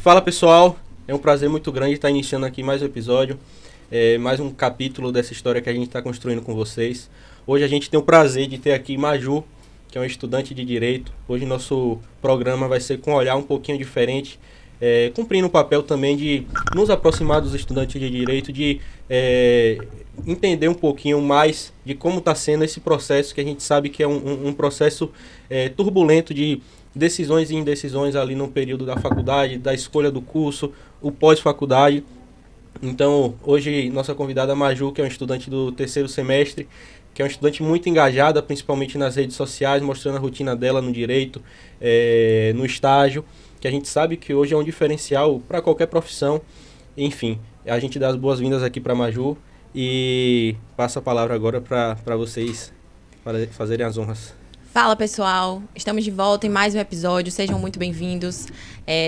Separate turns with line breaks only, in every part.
Fala pessoal, é um prazer muito grande estar iniciando aqui mais um episódio, mais um capítulo dessa história que a gente está construindo com vocês. Hoje a gente tem o prazer de ter aqui Maju, que é uma estudante de Direito. Hoje nosso programa vai ser com um olhar um pouquinho diferente, cumprindo o papel também de nos aproximar dos estudantes de Direito, de entender um pouquinho mais de como está sendo esse processo, que a gente sabe que é um processo turbulento de decisões e indecisões ali no período da faculdade, da escolha do curso, o pós-faculdade. Então, hoje, nossa convidada Maju, que é uma estudante do terceiro semestre, que é uma estudante muito engajada, principalmente nas redes sociais, mostrando a rotina dela no direito, no estágio, que a gente sabe que hoje é um diferencial para qualquer profissão. Enfim, a gente dá as boas-vindas aqui para Maju e passa a palavra agora para vocês fazerem as honras.
Fala pessoal, estamos de volta em mais um episódio, sejam muito bem-vindos.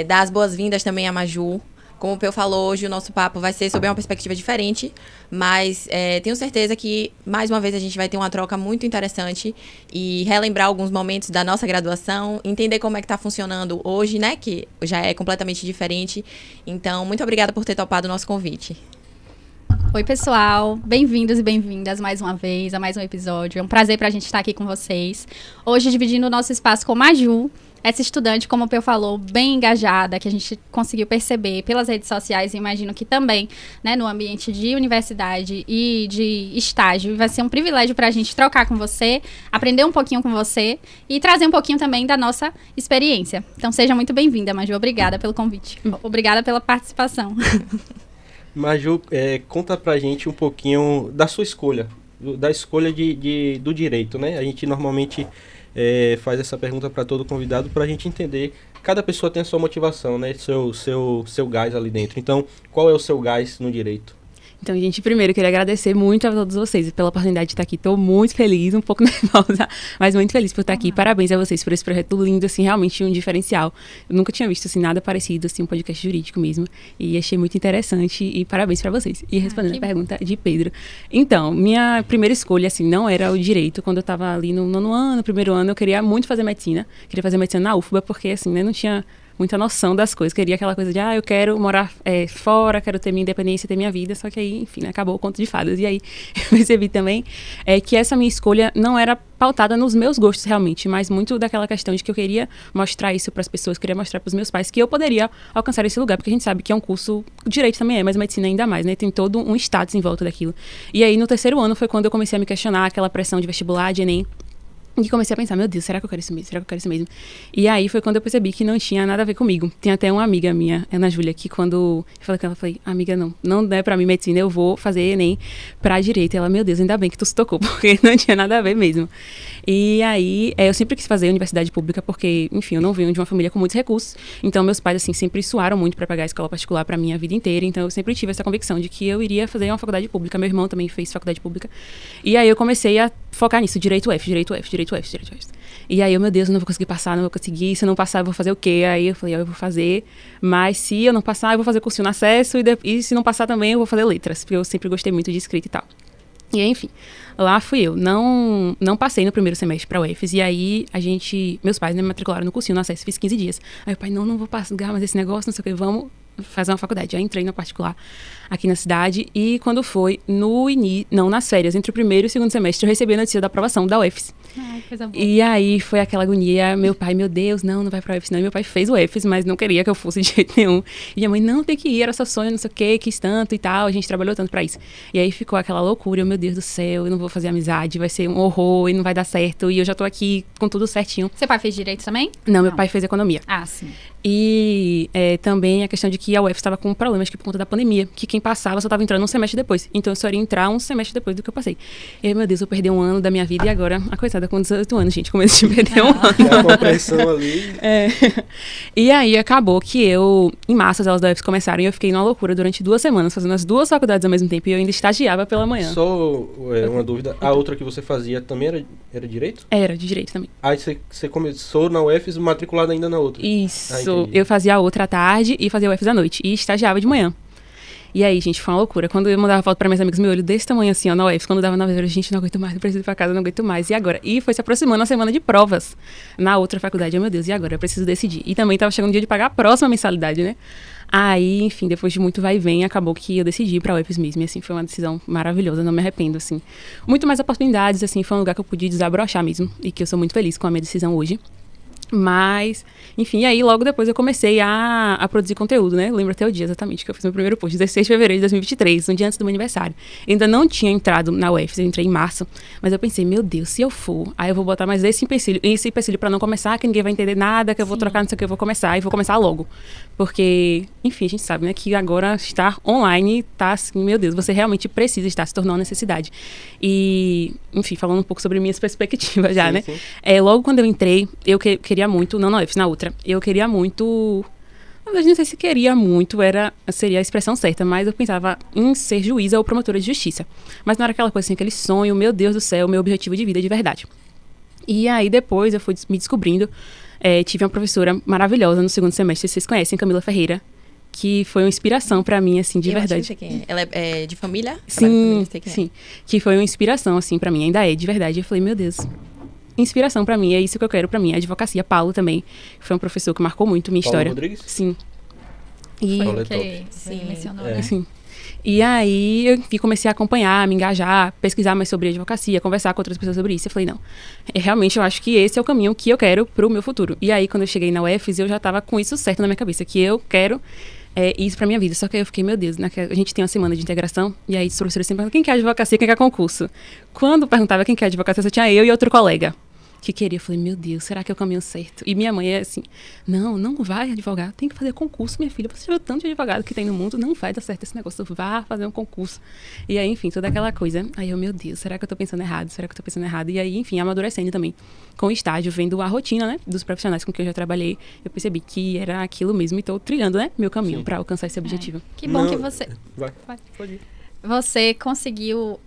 Dar as boas-vindas também a Maju. Como o Peu falou, hoje o nosso papo vai ser sobre uma perspectiva diferente, mas tenho certeza que mais uma vez a gente vai ter uma troca muito interessante e relembrar alguns momentos da nossa graduação, entender como é que está funcionando hoje, né, que já é completamente diferente. Então, muito obrigada por ter topado o nosso convite.
Oi, pessoal. Bem-vindos e bem-vindas mais uma vez a mais um episódio. É um prazer pra gente estar aqui com vocês. Hoje, dividindo o nosso espaço com Maju, essa estudante, como o Peu falou, bem engajada, que a gente conseguiu perceber pelas redes sociais e imagino que também, né, no ambiente de universidade e de estágio. Vai ser um privilégio pra gente trocar com você, aprender um pouquinho com você e trazer um pouquinho também da nossa experiência. Então, seja muito bem-vinda, Maju. Obrigada pelo convite. Obrigada pela participação.
Maju, conta pra gente um pouquinho da sua escolha, da escolha do direito, né? A gente normalmente faz essa pergunta para todo convidado para a gente entender, cada pessoa tem a sua motivação, né? Seu gás ali dentro. Então, qual é o seu gás no direito?
Então, gente, primeiro eu queria agradecer muito a todos vocês pela oportunidade de estar aqui. Estou muito feliz, um pouco nervosa, mas muito feliz por estar aqui. Parabéns a vocês por esse projeto lindo, assim, realmente um diferencial. Eu nunca tinha visto, assim, nada parecido, assim, um podcast jurídico mesmo. E achei muito interessante e parabéns para vocês. E respondendo a pergunta de Pedro. Então, minha primeira escolha, assim, não era o direito. Quando eu estava ali no nono ano, primeiro ano, eu queria muito fazer medicina. Queria fazer medicina na UFBA, porque, assim, né, não tinha muita noção das coisas. Queria aquela coisa de, eu quero morar fora, quero ter minha independência, ter minha vida. Só que aí, enfim, né, acabou o conto de fadas. E aí, eu percebi também que essa minha escolha não era pautada nos meus gostos, realmente, mas muito daquela questão de que eu queria mostrar isso para as pessoas, queria mostrar para os meus pais que eu poderia alcançar esse lugar, porque a gente sabe que é um curso, direito também mas medicina ainda mais, né? Tem todo um status em volta daquilo. E aí, no terceiro ano, foi quando eu comecei a me questionar aquela pressão de vestibular, de Enem, e comecei a pensar, meu Deus, será que eu quero isso mesmo? Será que eu quero isso mesmo? E aí foi quando eu percebi que não tinha nada a ver comigo. Tem até uma amiga minha, Ana Júlia, que quando eu falei com ela, eu falei, amiga, não é pra mim medicina, eu vou fazer Enem pra direito. E ela, meu Deus, ainda bem que tu se tocou, porque não tinha nada a ver mesmo. E aí, eu sempre quis fazer universidade pública, porque, enfim, eu não venho de uma família com muitos recursos. Então, meus pais, assim, sempre suaram muito pra pagar a escola particular pra minha vida inteira. Então, eu sempre tive essa convicção de que eu iria fazer uma faculdade pública. Meu irmão também fez faculdade pública. E aí, eu comecei a focar nisso, direito F. E aí, meu Deus, eu não vou conseguir passar, não vou conseguir. Se eu não passar, eu vou fazer o quê? Aí eu falei, eu vou fazer. Mas se eu não passar, eu vou fazer cursinho no acesso. E se não passar também, eu vou fazer letras. Porque eu sempre gostei muito de escrita e tal. E aí, enfim, lá fui eu. Não passei no primeiro semestre pra UFES. E aí, meus pais, né, me matricularam no cursinho no acesso. Fiz 15 dias. Aí o pai, não vou pagar mais esse negócio, não sei o que, vamos fazer uma faculdade. Aí entrei na particular aqui na cidade e quando foi nas férias, entre o primeiro e o segundo semestre, eu recebi a notícia da aprovação da UFES.
Ai, coisa boa.
E aí foi aquela agonia, meu pai, meu Deus, não vai pra UFES não. E meu pai fez o UFES, mas não queria que eu fosse de jeito nenhum. E minha mãe, não, tem que ir, era só sonho, não sei o que, quis tanto e tal, a gente trabalhou tanto pra isso. E aí ficou aquela loucura, meu Deus do céu, eu não vou fazer amizade, vai ser um horror e não vai dar certo. E eu já tô aqui com tudo certinho.
Seu pai fez direito também?
Não, meu pai fez economia.
Ah, sim.
E também a questão de que a UFES estava com problemas por conta da pandemia, que quem passava só estava entrando um semestre depois. Então eu só iria entrar um semestre depois do que eu passei. E aí, meu Deus, eu perdi um ano da minha vida e agora, a coitada com 18 anos, gente, comecei a perder um ano.
É a compreensão ali.
E aí acabou que em março as aulas da UFES começaram e eu fiquei numa loucura durante 2 semanas, fazendo as 2 faculdades ao mesmo tempo e eu ainda estagiava pela manhã.
Só uma dúvida, a outra que você fazia também era direito?
Era, de direito também.
Aí você começou na UFES matriculada ainda na outra?
Isso, eu fazia a outra à tarde e fazia a UFES à noite e estagiava de manhã. E aí, gente, foi uma loucura. Quando eu mandava foto pra minhas amigas, meu olho desse tamanho assim, ó, na UF, quando dava 9 horas, gente, não aguento mais, eu preciso ir pra casa, não aguento mais. E agora? E foi se aproximando a semana de provas na outra faculdade. Oh, meu Deus, e agora? Eu preciso decidir. E também tava chegando o dia de pagar a próxima mensalidade, né? Aí, enfim, depois de muito vai e vem, acabou que eu decidi ir pra UFES mesmo. E, assim, foi uma decisão maravilhosa, não me arrependo, assim. Muito mais oportunidades, assim, foi um lugar que eu pude desabrochar mesmo. E que eu sou muito feliz com a minha decisão hoje. Mas, enfim, aí logo depois eu comecei a produzir conteúdo, né? Lembro até o dia exatamente que eu fiz meu primeiro post, 16 de fevereiro de 2023, um dia antes do meu aniversário. Eu ainda não tinha entrado na UFES, eu entrei em março, mas eu pensei, meu Deus, se eu for, aí eu vou botar mais esse empecilho pra não começar, que ninguém vai entender nada, que eu vou trocar, não sei o que, eu vou começar, e vou começar logo. Porque, enfim, a gente sabe, né, que agora estar online tá assim, meu Deus, você realmente precisa estar, se tornou uma necessidade. E, enfim, falando um pouco sobre minhas perspectivas já,
Sim,
né?
sim.
Logo quando eu entrei, eu queria muito, não na UFES, na outra, eu queria muito, na verdade não sei se queria muito, seria a expressão certa, mas eu pensava em ser juíza ou promotora de justiça. Mas não era aquela coisa assim, aquele sonho, meu Deus do céu, meu objetivo de vida de verdade. E aí depois eu fui me descobrindo, tive uma professora maravilhosa no segundo semestre, vocês conhecem, Camila Ferreira, que foi uma inspiração pra mim, assim, de verdade.
Acho que eu sei quem é. Ela é de família?
Sim,
Sei quem é.
sim. Que foi uma inspiração, assim, pra mim, ainda é, de verdade. Eu falei, meu Deus, inspiração pra mim, é isso que eu quero pra mim. A advocacia, Paulo também, foi um professor que marcou muito minha
Paulo
história.
Rodrigues?
Sim. E,
Paulo é
Que
top.
você mencionou,
É.
né?
assim, e aí eu enfim, comecei a acompanhar, me engajar, pesquisar mais sobre advocacia, conversar com outras pessoas sobre isso. Eu falei, não, realmente eu acho que esse é o caminho que eu quero pro meu futuro. E aí, quando eu cheguei na UFES, eu já tava com isso certo na minha cabeça, que eu quero isso pra minha vida. Só que aí eu fiquei, meu Deus, né, a gente tem uma semana de integração, e aí os professores sempre perguntam, quem quer advocacia, quem quer concurso? Quando perguntava quem quer advocacia, só tinha eu e outro colega que queria. Eu falei, meu Deus, será que é o caminho certo? E minha mãe é assim, não vai advogar, tem que fazer concurso, minha filha. Você já viu tanto de advogado que tem no mundo, não vai dar certo esse negócio, vá fazer um concurso. E aí, enfim, toda aquela coisa. Aí eu, meu Deus, será que eu tô pensando errado? Será que eu tô pensando errado? E aí, enfim, amadurecendo também com o estágio, vendo a rotina, né, dos profissionais com quem eu já trabalhei, eu percebi que era aquilo mesmo e tô trilhando, né, meu caminho
Sim.
pra alcançar esse objetivo.
Que bom
Não,
que você...
Vai, pode ir.
Você conseguiu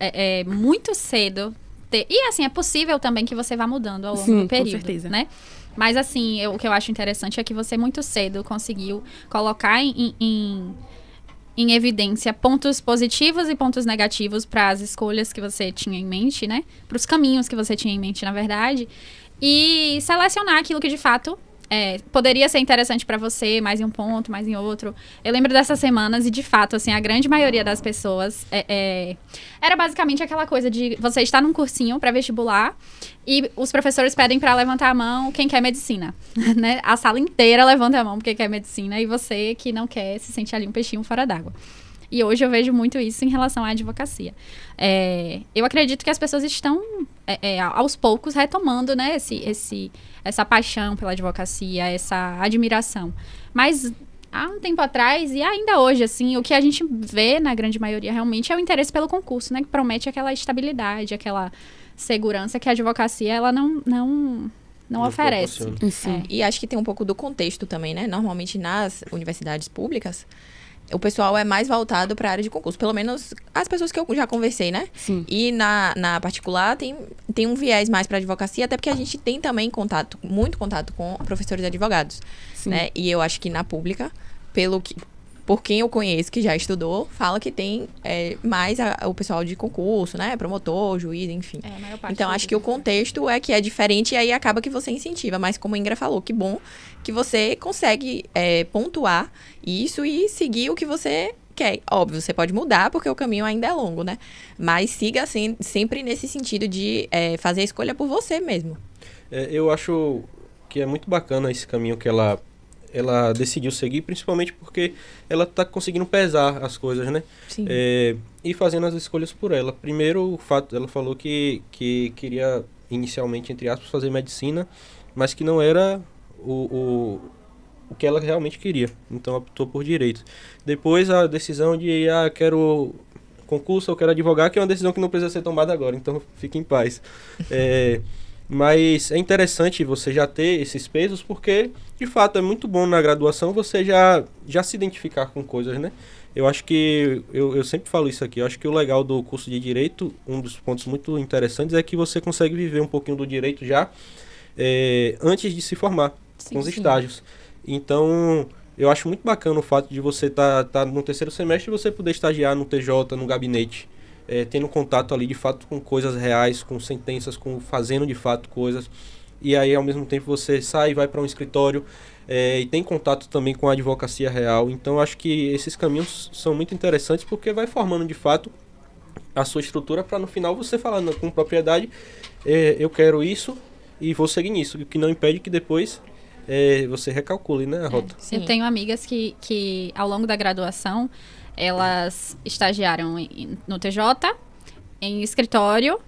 muito cedo ter... E assim, é possível também que você vá mudando ao longo
Sim,
do
com
período,
certeza.
né? Mas assim, o que eu acho interessante é que você muito cedo conseguiu colocar em evidência pontos positivos e pontos negativos para as escolhas que você tinha em mente, né? Para os caminhos que você tinha em mente, na verdade. E selecionar aquilo que de fato poderia ser interessante para você, mais em um ponto, mais em outro. Eu lembro dessas semanas e, de fato, assim, a grande maioria das pessoas era basicamente aquela coisa de você estar num cursinho pré-vestibular e os professores pedem para levantar a mão quem quer medicina, né? A sala inteira levanta a mão porque quer medicina e você que não quer se sente ali um peixinho fora d'água. E hoje eu vejo muito isso em relação à advocacia. Eu acredito que as pessoas estão, aos poucos, retomando, né, essa paixão pela advocacia, essa admiração. Mas há um tempo atrás, e ainda hoje, assim, o que a gente vê, na grande maioria, realmente, é o interesse pelo concurso, né, que promete aquela estabilidade, aquela segurança que a advocacia, ela não oferece.
proporciona.
Sim.
E acho que tem um pouco do contexto também, né? Normalmente nas universidades públicas, o pessoal é mais voltado para a área de concurso. Pelo menos as pessoas que eu já conversei, né?
Sim.
E na particular tem um viés mais para advocacia, até porque a gente tem também muito contato com professores advogados,
Sim.
né? E eu acho que na pública, por quem eu conheço que já estudou, fala que tem mais o pessoal de concurso, né? Promotor, juiz, enfim.
A maior parte
Então, acho que o contexto é que é diferente e aí acaba que você incentiva. Mas como a Ingra falou, que bom que você consegue pontuar isso e seguir o que você quer. Óbvio, você pode mudar porque o caminho ainda é longo, né? Mas siga assim, sempre nesse sentido de fazer a escolha por você mesmo.
Eu acho que é muito bacana esse caminho que ela decidiu seguir, principalmente porque ela está conseguindo pesar as coisas, né?
Sim.
E fazendo as escolhas por ela. Primeiro, o fato, ela falou que queria inicialmente, entre aspas, fazer medicina, mas que não era o que ela realmente queria. Então, optou por direito. Depois, a decisão de, quero concurso, eu quero advogar, que é uma decisão que não precisa ser tomada agora. Então, fique em paz. Mas é interessante você já ter esses pesos, porque, de fato, é muito bom na graduação você já se identificar com coisas, né? Eu acho que, eu sempre falo isso aqui, eu acho que o legal do curso de Direito, um dos pontos muito interessantes, é que você consegue viver um pouquinho do direito já antes de se formar, com os estágios. Então, eu acho muito bacana o fato de você tá no terceiro semestre e você poder estagiar no TJ, no gabinete, tendo contato ali de fato com coisas reais, com sentenças, fazendo de fato coisas. E aí, ao mesmo tempo, você sai e vai para um escritório e tem contato também com a advocacia real. Então, acho que esses caminhos são muito interessantes porque vai formando de fato a sua estrutura para no final você falar com propriedade, eu quero isso e vou seguir nisso, o que não impede que depois você recalcule, né, a rota.
Eu tenho amigas que ao longo da graduação, elas estagiaram no TJ, em escritório,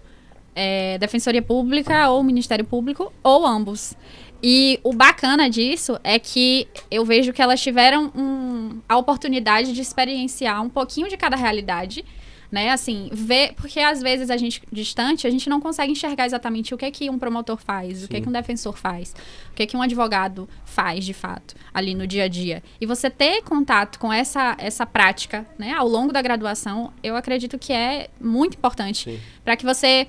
Defensoria Pública ou Ministério Público, ou ambos. E o bacana disso é que eu vejo que elas tiveram a oportunidade de experienciar um pouquinho de cada realidade, né, assim, ver, porque às vezes a gente, distante, a gente não consegue enxergar exatamente o que é que um promotor faz, Sim. o que é que um defensor faz, o que é que um advogado faz, de fato, ali no dia a dia. E você ter contato com essa prática, né, ao longo da graduação, eu acredito que é muito importante para que você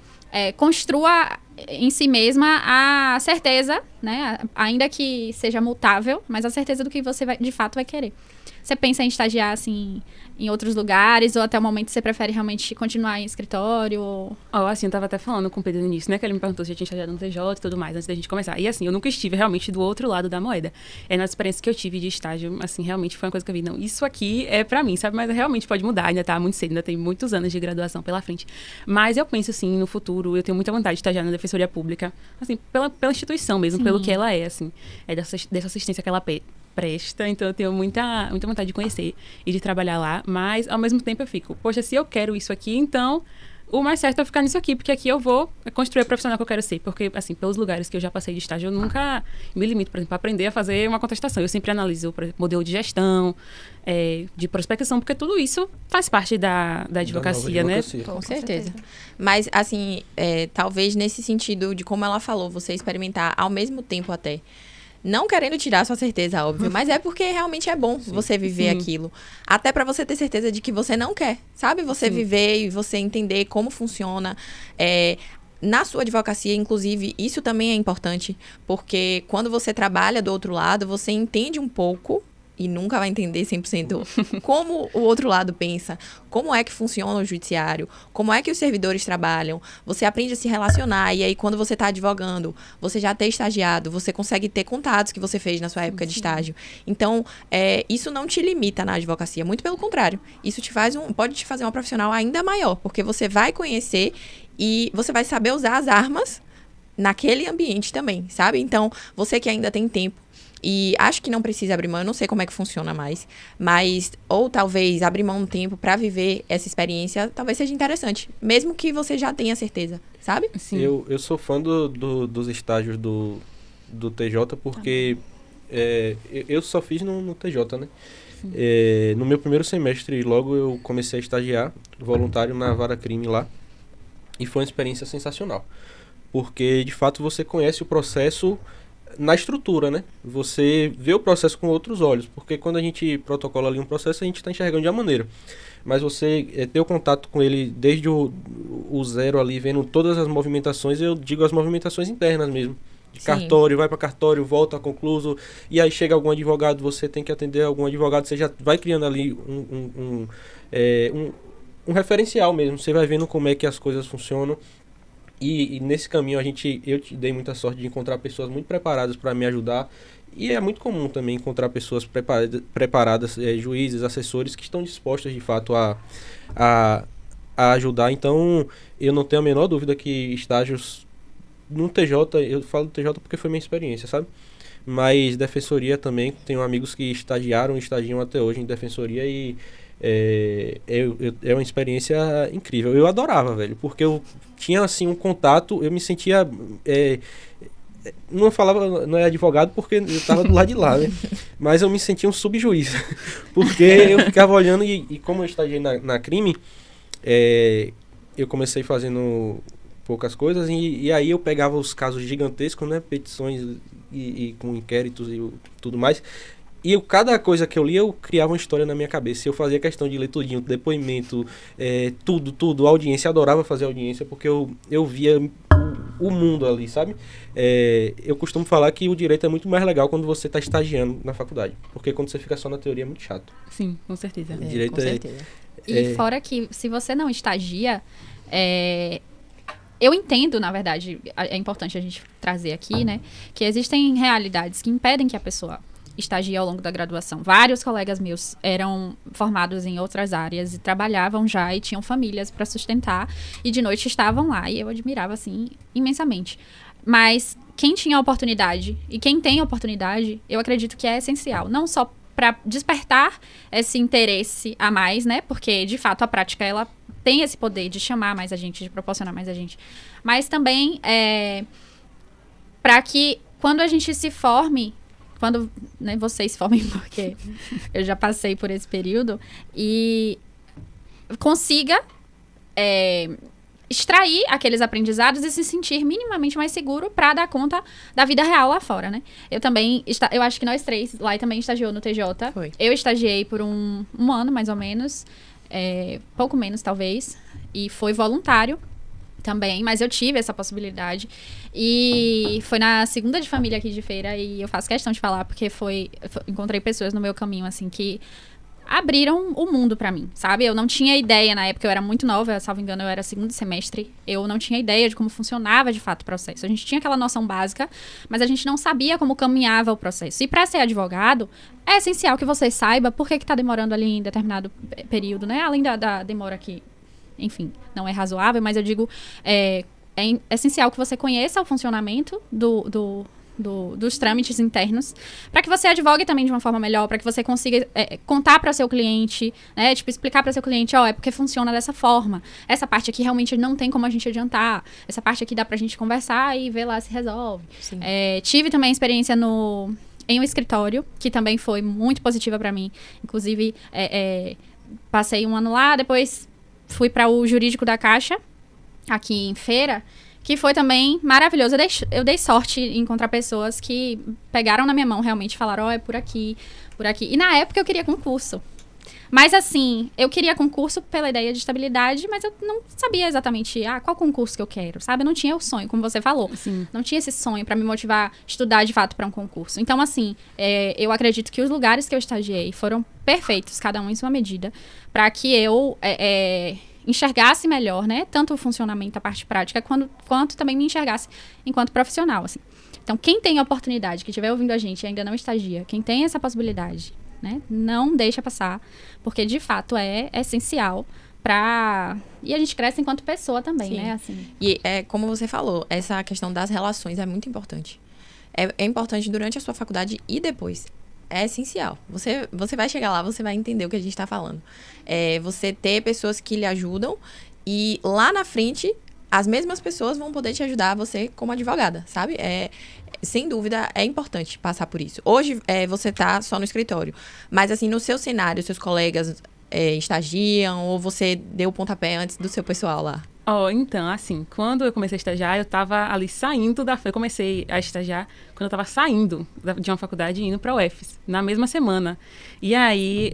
construa em si mesma a certeza, né, ainda que seja mutável, mas a certeza do que você de fato vai querer. Você pensa em estagiar, assim, em outros lugares, ou até o momento você prefere realmente continuar em escritório?
Assim, eu tava até falando com o Pedro no início, né, que ele me perguntou se eu tinha estagiado no TJ e tudo mais, antes da gente começar. E assim, eu nunca estive realmente do outro lado da moeda. Na experiência que eu tive de estágio, assim, realmente foi uma coisa que eu vi, não, isso aqui é pra mim, sabe? Mas realmente pode mudar, ainda tá muito cedo, ainda tem muitos anos de graduação pela frente. Mas eu penso, assim, no futuro, eu tenho muita vontade de estagiar na Defensoria Pública, assim, pela instituição mesmo, Sim. pelo que ela é, assim, dessa assistência que ela presta, então eu tenho muita vontade de conhecer e de trabalhar lá, mas ao mesmo tempo eu fico, poxa, se eu quero isso aqui, então o mais certo é ficar nisso aqui, porque aqui eu vou construir o profissional que eu quero ser, porque assim, pelos lugares que eu já passei de estágio, eu nunca me limito, por exemplo, a aprender a fazer uma contestação, eu sempre analiso, por exemplo, modelo de gestão, de prospecção, porque tudo isso faz parte da advocacia, né?
Com certeza. Mas assim, talvez nesse sentido de como ela falou, você experimentar ao mesmo tempo até, não querendo tirar sua certeza, óbvio, mas é porque realmente é bom você viver aquilo. Até pra você ter certeza de que você não quer, sabe? Você viver e você entender como funciona. Na sua advocacia, inclusive, isso também é importante, porque quando você trabalha do outro lado, você entende um pouco, e nunca vai entender 100% como o outro lado pensa, como é que funciona o judiciário, como é que os servidores trabalham. Você aprende a se relacionar e aí quando você está advogando, você já ter estagiado, você consegue ter contatos que você fez na sua época de estágio. Então, isso não te limita na advocacia, muito pelo contrário. Isso pode te fazer uma profissional ainda maior, porque você vai conhecer e você vai saber usar as armas naquele ambiente também, sabe? Então, você que ainda tem tempo, e acho que não precisa abrir mão, eu não sei como é que funciona mais, mas, ou talvez abrir mão um tempo pra viver essa experiência, talvez seja interessante, mesmo que você já tenha certeza, sabe?
Sim. Eu sou fã dos estágios do TJ, porque eu só fiz no TJ, né? No meu primeiro semestre, logo eu comecei a estagiar, voluntário na Vara Crime lá, e foi uma experiência sensacional, porque de fato você conhece o processo na estrutura, né? Você vê o processo com outros olhos, porque quando a gente protocola ali um processo, a gente está enxergando de uma maneira. Mas você ter o contato com ele desde o zero ali, vendo todas as movimentações, eu digo as movimentações internas mesmo. De cartório, vai para cartório, volta a concluso, e aí chega algum advogado, você tem que atender algum advogado, você já vai criando ali um referencial mesmo, você vai vendo como é que as coisas funcionam. E nesse caminho eu te dei muita sorte de encontrar pessoas muito preparadas para me ajudar. E é muito comum também encontrar pessoas preparadas, juízes, assessores, que estão dispostos de fato a ajudar. Então, eu não tenho a menor dúvida que estágios no TJ, eu falo do TJ porque foi minha experiência, sabe? Mas defensoria também, tenho amigos que estagiam até hoje em defensoria e é uma experiência incrível. Eu adorava, velho, porque eu tinha assim um contato, eu me sentia não falava, não é advogado porque eu tava do lado de lá, né? Mas eu me sentia um subjuiz, porque eu ficava olhando e como eu estagiei na crime, eu comecei fazendo poucas coisas e aí eu pegava os casos gigantescos, né? Petições e com inquéritos e tudo mais. E cada coisa que eu lia, eu criava uma história na minha cabeça. Eu fazia questão de ler tudinho, depoimento, tudo, audiência. Eu adorava fazer audiência, porque eu via o mundo ali, sabe? Eu costumo falar que o direito é muito mais legal quando você está estagiando na faculdade, porque quando você fica só na teoria é muito chato.
Sim, com certeza.
O direito
com certeza.
E fora que, se você não estagia, eu entendo, na verdade, é importante a gente trazer aqui, né, que existem realidades que impedem que a pessoa estagie ao longo da graduação. Vários colegas meus eram formados em outras áreas e trabalhavam já e tinham famílias para sustentar e de noite estavam lá e eu admirava, assim, imensamente. Mas quem tinha oportunidade e quem tem oportunidade, eu acredito que é essencial, não só para despertar esse interesse a mais, né? Porque, de fato, a prática, ela tem esse poder de chamar mais a gente, de proporcionar mais a gente. Mas também para que, quando a gente se forme, quando, né, vocês se formem, porque eu já passei por esse período, e consiga extrair aqueles aprendizados e se sentir minimamente mais seguro para dar conta da vida real lá fora, né? Eu acho que nós três lá também estagiou no TJ.
Foi.
Eu estagiei por um ano, mais ou menos, pouco menos, talvez, e foi voluntário também, mas eu tive essa possibilidade. E foi na segunda de família aqui de Feira, e eu faço questão de falar, porque encontrei pessoas no meu caminho, assim, que abriram o mundo pra mim, sabe? Eu não tinha ideia, na época eu era muito nova, salvo engano, eu era segundo semestre, eu não tinha ideia de como funcionava de fato o processo. A gente tinha aquela noção básica, mas a gente não sabia como caminhava o processo. E pra ser advogado, é essencial que você saiba por que tá demorando ali em determinado período, né? Além da demora que, enfim, não é razoável, mas eu digo, é essencial que você conheça o funcionamento dos trâmites internos, para que você advogue também de uma forma melhor, para que você consiga contar para o seu cliente, né, tipo, explicar para o seu cliente, é porque funciona dessa forma. Essa parte aqui realmente não tem como a gente adiantar. Essa parte aqui dá pra gente conversar e ver lá se resolve. Tive também experiência em um escritório, que também foi muito positiva para mim. Inclusive, passei um ano lá, depois fui para o jurídico da Caixa, aqui em Feira, que foi também maravilhoso. Eu dei sorte em encontrar pessoas que pegaram na minha mão realmente e falaram, é por aqui, por aqui. E na época eu queria concurso. Mas assim, eu queria concurso pela ideia de estabilidade, mas eu não sabia exatamente qual concurso que eu quero, sabe? Eu não tinha o sonho, como você falou.
Sim.
Não tinha esse sonho para me motivar a estudar de fato para um concurso. Então, assim, eu acredito que os lugares que eu estagiei foram perfeitos, cada um em sua medida, para que eu enxergasse melhor, né? Tanto o funcionamento, a parte prática, quanto também me enxergasse enquanto profissional, assim. Então, quem tem a oportunidade, que estiver ouvindo a gente e ainda não estagia, quem tem essa possibilidade, né? Não deixa passar, porque de fato é essencial para... E a gente cresce enquanto pessoa também,
Sim.
né? Assim.
E como você falou, essa questão das relações é muito importante. É importante durante a sua faculdade e depois. É essencial. Você vai chegar lá, você vai entender o que a gente está falando. Você ter pessoas que lhe ajudam e lá na frente, as mesmas pessoas vão poder te ajudar, você como advogada, sabe? Sem dúvida, é importante passar por isso. Hoje, você tá só no escritório. Mas, assim, no seu cenário, seus colegas estagiam ou você deu o pontapé antes do seu pessoal lá?
Então, assim, quando eu comecei a estagiar, eu tava ali saindo eu comecei a estagiar quando eu tava saindo de uma faculdade e indo pra UFES, na mesma semana. E aí,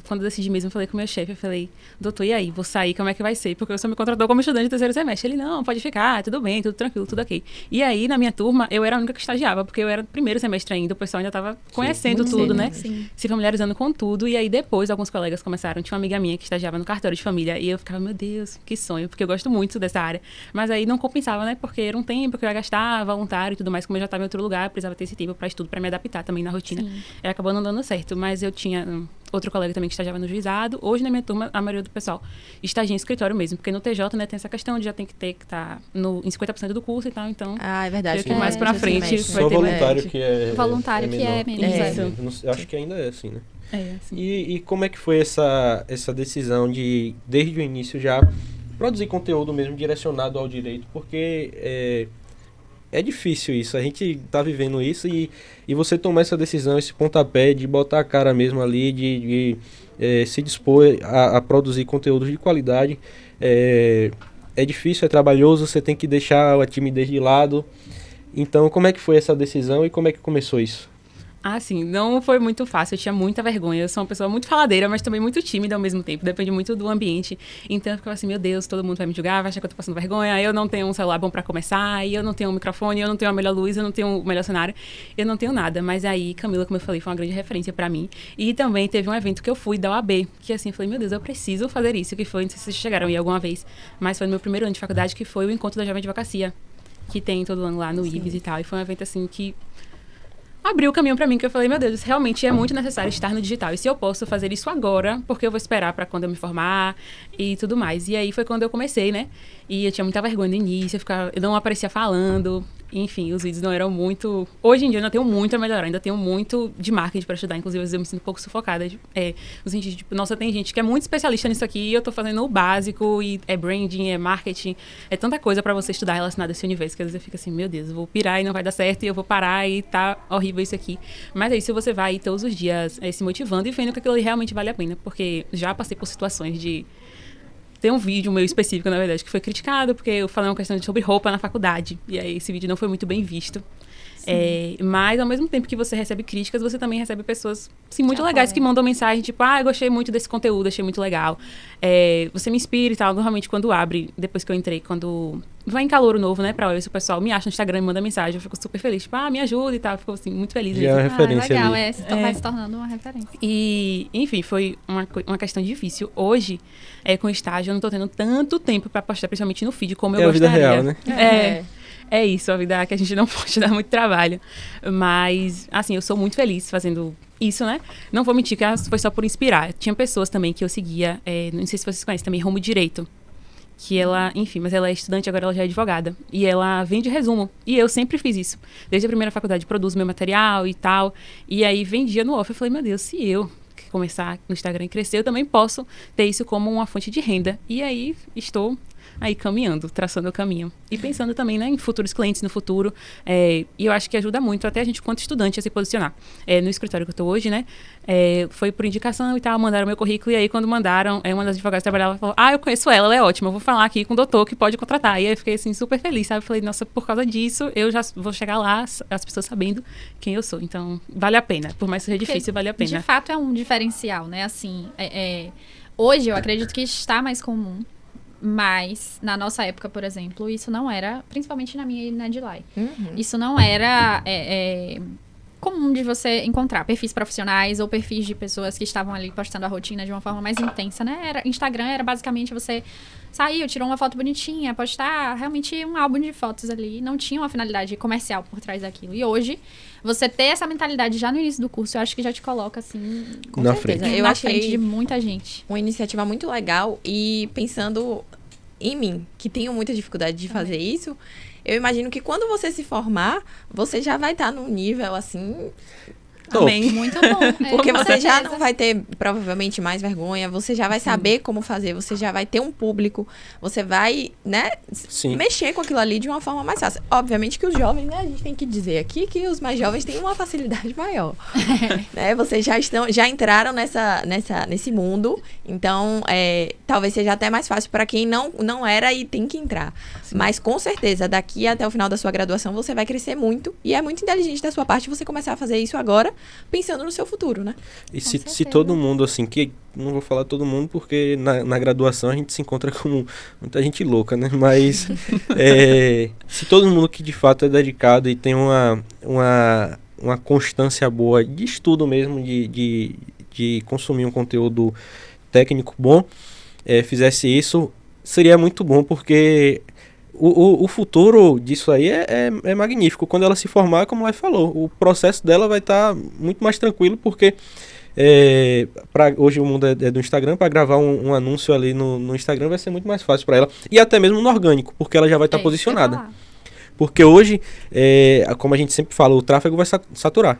quando eu decidi mesmo, eu falei com o meu chefe, eu falei, doutor, e aí, vou sair, como é que vai ser? Porque o senhor me contratou como estudante de terceiro semestre. Ele, não, pode ficar, tudo bem, tudo tranquilo, tudo ok. E aí, na minha turma, eu era a única que estagiava, porque eu era do primeiro semestre ainda, o pessoal ainda tava conhecendo
muito
tudo,
cedo,
né?
Sim.
Se familiarizando com tudo. E aí, depois, alguns colegas começaram, tinha uma amiga minha que estagiava no cartório de família, e eu ficava, meu Deus, que sonho, porque eu gosto muito dessa área. Mas aí não compensava, né? Porque era um tempo que eu ia gastar, voluntário e tudo mais, como eu já estava em outro lugar, eu precisava ter esse tempo para estudo, para me adaptar também na rotina.
Sim.
E acabou não dando certo. Mas eu tinha outro colega também que estagiava no juizado. Hoje, na minha turma, a maioria do pessoal estagia em escritório mesmo, porque no TJ, né, tem essa questão de já tem que estar em 50% do curso e tal, então...
É verdade.
creio que mais pra frente vai
Só
ter
voluntário
mais.
que é
Voluntário que é
menos.
menos.
Eu acho que ainda é assim, né?
Assim.
E como é que foi essa decisão de, desde o início, já produzir conteúdo mesmo direcionado ao direito? Porque é difícil isso, a gente tá vivendo isso e você tomar essa decisão, esse pontapé de botar a cara mesmo ali, de se dispor a produzir conteúdos de qualidade, é difícil, é trabalhoso, você tem que deixar a timidez de lado. Então, como é que foi essa decisão e como é que começou isso?
Ah, sim, não foi muito fácil, eu tinha muita vergonha. Eu sou uma pessoa muito faladeira, mas também muito tímida ao mesmo tempo. Depende muito do ambiente. Então eu ficava assim, meu Deus, todo mundo vai me julgar, vai achar que eu tô passando vergonha. Eu não tenho um celular bom pra começar, e eu não tenho um microfone, eu não tenho a melhor luz, eu não tenho o melhor cenário. Eu não tenho nada. Mas aí, Camila, como eu falei, foi uma grande referência pra mim. E também teve um evento que eu fui da OAB, que assim, eu falei, meu Deus, eu preciso fazer isso. Que foi, não sei se vocês chegaram aí alguma vez, mas foi no meu primeiro ano de faculdade, que foi o Encontro da Jovem Advocacia, que tem todo ano lá no IBS e tal. E foi um evento assim que abriu o caminho pra mim, que eu falei, meu Deus, realmente é muito necessário estar no digital. E se eu posso fazer isso agora, porque eu vou esperar pra quando eu me formar e tudo mais. E aí foi quando eu comecei, né? E eu tinha muita vergonha no início, eu não aparecia falando. Enfim, os vídeos não eram muito... Hoje em dia eu ainda tenho muito a melhorar, ainda tenho muito de marketing pra estudar. Inclusive, às vezes eu me sinto um pouco sufocada. No sentido de, tipo, nossa, tem gente que é muito especialista nisso aqui e eu tô fazendo o básico, e é branding, é marketing, é tanta coisa pra você estudar relacionada a esse universo, que às vezes eu fico assim, meu Deus, eu vou pirar e não vai dar certo, e eu vou parar e tá horrível isso aqui. Mas aí, se você vai todos os dias se motivando e vendo que aquilo ali realmente vale a pena, porque já passei por situações de... Tem um vídeo meu específico, na verdade, que foi criticado, porque eu falei uma questão sobre roupa na faculdade. E aí esse vídeo não foi muito bem visto. Mas, ao mesmo tempo que você recebe críticas, você também recebe pessoas assim, muito legais que mandam mensagem, tipo, eu gostei muito desse conteúdo, achei muito legal. Você me inspira e tal. Normalmente, quando abre, depois que eu entrei, quando vai em calouro novo, né, pra UFS, o pessoal me acha no Instagram e manda mensagem. Eu fico super feliz, tipo, me ajuda e tal. Eu fico, assim, muito feliz.
Já é uma referência
legal,
ali.
Vai se tornando uma referência.
E, enfim, foi uma questão difícil. Hoje, com estágio, eu não tô tendo tanto tempo pra postar, principalmente no feed, como eu gostaria.
É a vida real, né?
É isso, a vida que a gente não pode dar muito trabalho. Mas, assim, eu sou muito feliz fazendo isso, né? Não vou mentir que foi só por inspirar. Tinha pessoas também que eu seguia, não sei se vocês conhecem também, Rumo Direito. Que ela, enfim, mas ela é estudante, agora ela já é advogada. E ela vende resumo. E eu sempre fiz isso. Desde a primeira faculdade, produzo meu material e tal. E aí vendia no off. Eu falei, meu Deus, se eu começar no Instagram e crescer, eu também posso ter isso como uma fonte de renda. E aí estou aí caminhando, traçando o caminho. E pensando também, né, em futuros clientes no futuro. E eu acho que ajuda muito até a gente, quanto estudante, a se posicionar. No escritório que eu estou hoje, né, foi por indicação e tal, mandaram meu currículo. E aí, quando mandaram, uma das advogadas trabalhava e falou, eu conheço ela é ótima, eu vou falar aqui com o doutor que pode contratar. E aí eu fiquei, assim, super feliz, sabe? Falei, nossa, por causa disso, eu já vou chegar lá, as pessoas sabendo quem eu sou. Então, vale a pena. Por mais que seja difícil, vale a pena.
De fato, é um diferencial, né? Assim, hoje, eu acredito que está mais comum. Mas, na nossa época, por exemplo, isso não era, principalmente na minha e na de Lai, isso não era comum de você encontrar perfis profissionais ou perfis de pessoas que estavam ali postando a rotina de uma forma mais intensa, né? Instagram era basicamente você saiu, tirou uma foto bonitinha, postar realmente um álbum de fotos ali, não tinha uma finalidade comercial por trás daquilo. E hoje, você ter essa mentalidade já no início do curso, eu acho que já te coloca, assim,
com certeza. Eu
na frente
achei
de muita gente.
Uma iniciativa muito legal e pensando em mim, que tenho muita dificuldade de fazer isso, eu imagino que quando você se formar, você já vai estar num nível, assim...
Também.
Muito bom.
Porque você já não vai ter, provavelmente, mais vergonha, você já vai saber como fazer, você já vai ter um público, você vai, né, mexer com aquilo ali de uma forma mais fácil. Obviamente que os jovens, né, a gente tem que dizer aqui que os mais jovens têm uma facilidade maior. Né? Vocês já entraram nesse mundo, então talvez seja até mais fácil para quem não era e tem que entrar. Sim. Mas com certeza, daqui até o final da sua graduação, você vai crescer muito e é muito inteligente da sua parte você começar a fazer isso agora, pensando no seu futuro, né?
E se todo mundo, assim, que não vou falar todo mundo porque na graduação a gente se encontra com muita gente louca, né? Mas se todo mundo que de fato é dedicado e tem uma constância boa de estudo mesmo, de consumir um conteúdo técnico bom, fizesse isso, seria muito bom, porque o futuro disso aí é magnífico. Quando ela se formar, como ela falou, o processo dela vai estar muito mais tranquilo, porque hoje o mundo é do Instagram, para gravar um anúncio ali no Instagram vai ser muito mais fácil para ela, e até mesmo no orgânico, porque ela já vai estar posicionada. Porque hoje, como a gente sempre fala, o tráfego vai saturar.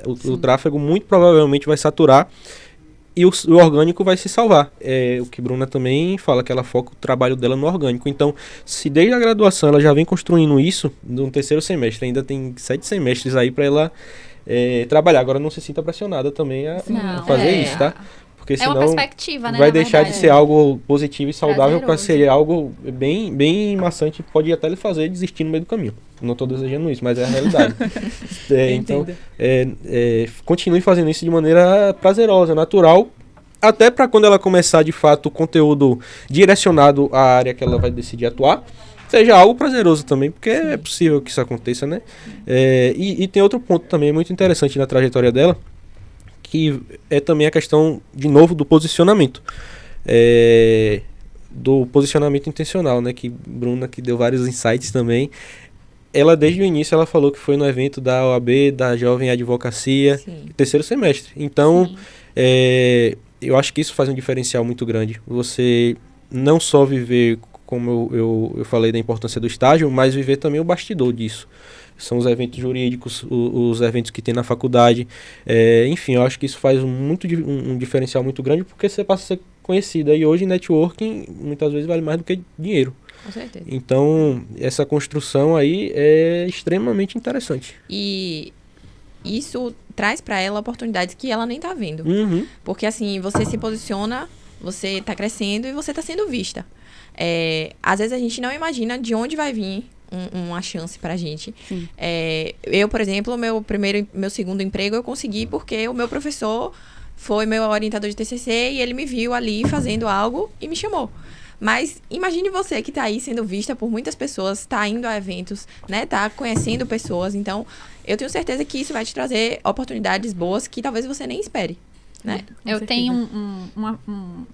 O tráfego muito provavelmente vai saturar e o orgânico vai se salvar. O que Bruna também fala, que ela foca o trabalho dela no orgânico. Então, se desde a graduação ela já vem construindo isso, no terceiro semestre, ainda tem 7 semestres aí para ela trabalhar. Agora não se sinta pressionada também a fazer isso, tá? porque
É uma
senão
perspectiva, né?
vai
na
deixar de
verdade.
ser algo positivo e saudável para
Prazeroso.
ser algo bem maçante, pode até lhe fazer desistir no meio do caminho. Não estou desejando isso, mas é a realidade. Então,
Entendo.
continue fazendo isso de maneira prazerosa, natural, até para quando ela começar de fato o conteúdo direcionado à área que ela vai decidir atuar, seja algo prazeroso também, porque é possível que isso aconteça, né? E tem outro ponto também muito interessante na trajetória dela, que é também a questão, de novo, do posicionamento. Do posicionamento intencional, né? Que Bruna, que deu vários insights também. Ela, desde o início, ela falou que foi no evento da OAB, da Jovem Advocacia,
Sim.
terceiro semestre. Então,
Sim.
eu acho que isso faz um diferencial muito grande. Você não só viver, como eu falei, da importância do estágio, mas viver também o bastidor disso. São os eventos jurídicos, os eventos que tem na faculdade. Enfim, eu acho que isso faz um diferencial muito grande, porque você passa a ser conhecida. E hoje, networking, muitas vezes, vale mais do que dinheiro.
Com certeza.
Então, essa construção aí é extremamente interessante.
E isso traz pra ela oportunidades que ela nem tá vendo.
Uhum.
Porque assim, você se posiciona, você tá crescendo e você tá sendo vista. Às vezes a gente não imagina de onde vai vir uma chance pra gente.
Sim.
Eu, por exemplo, meu segundo emprego eu consegui porque o meu professor foi meu orientador de TCC e ele me viu ali fazendo algo e me chamou. Mas imagine você que tá aí sendo vista por muitas pessoas, tá indo a eventos, né? Tá conhecendo pessoas. Então, eu tenho certeza que isso vai te trazer oportunidades boas que talvez você nem espere, né?
Eu tenho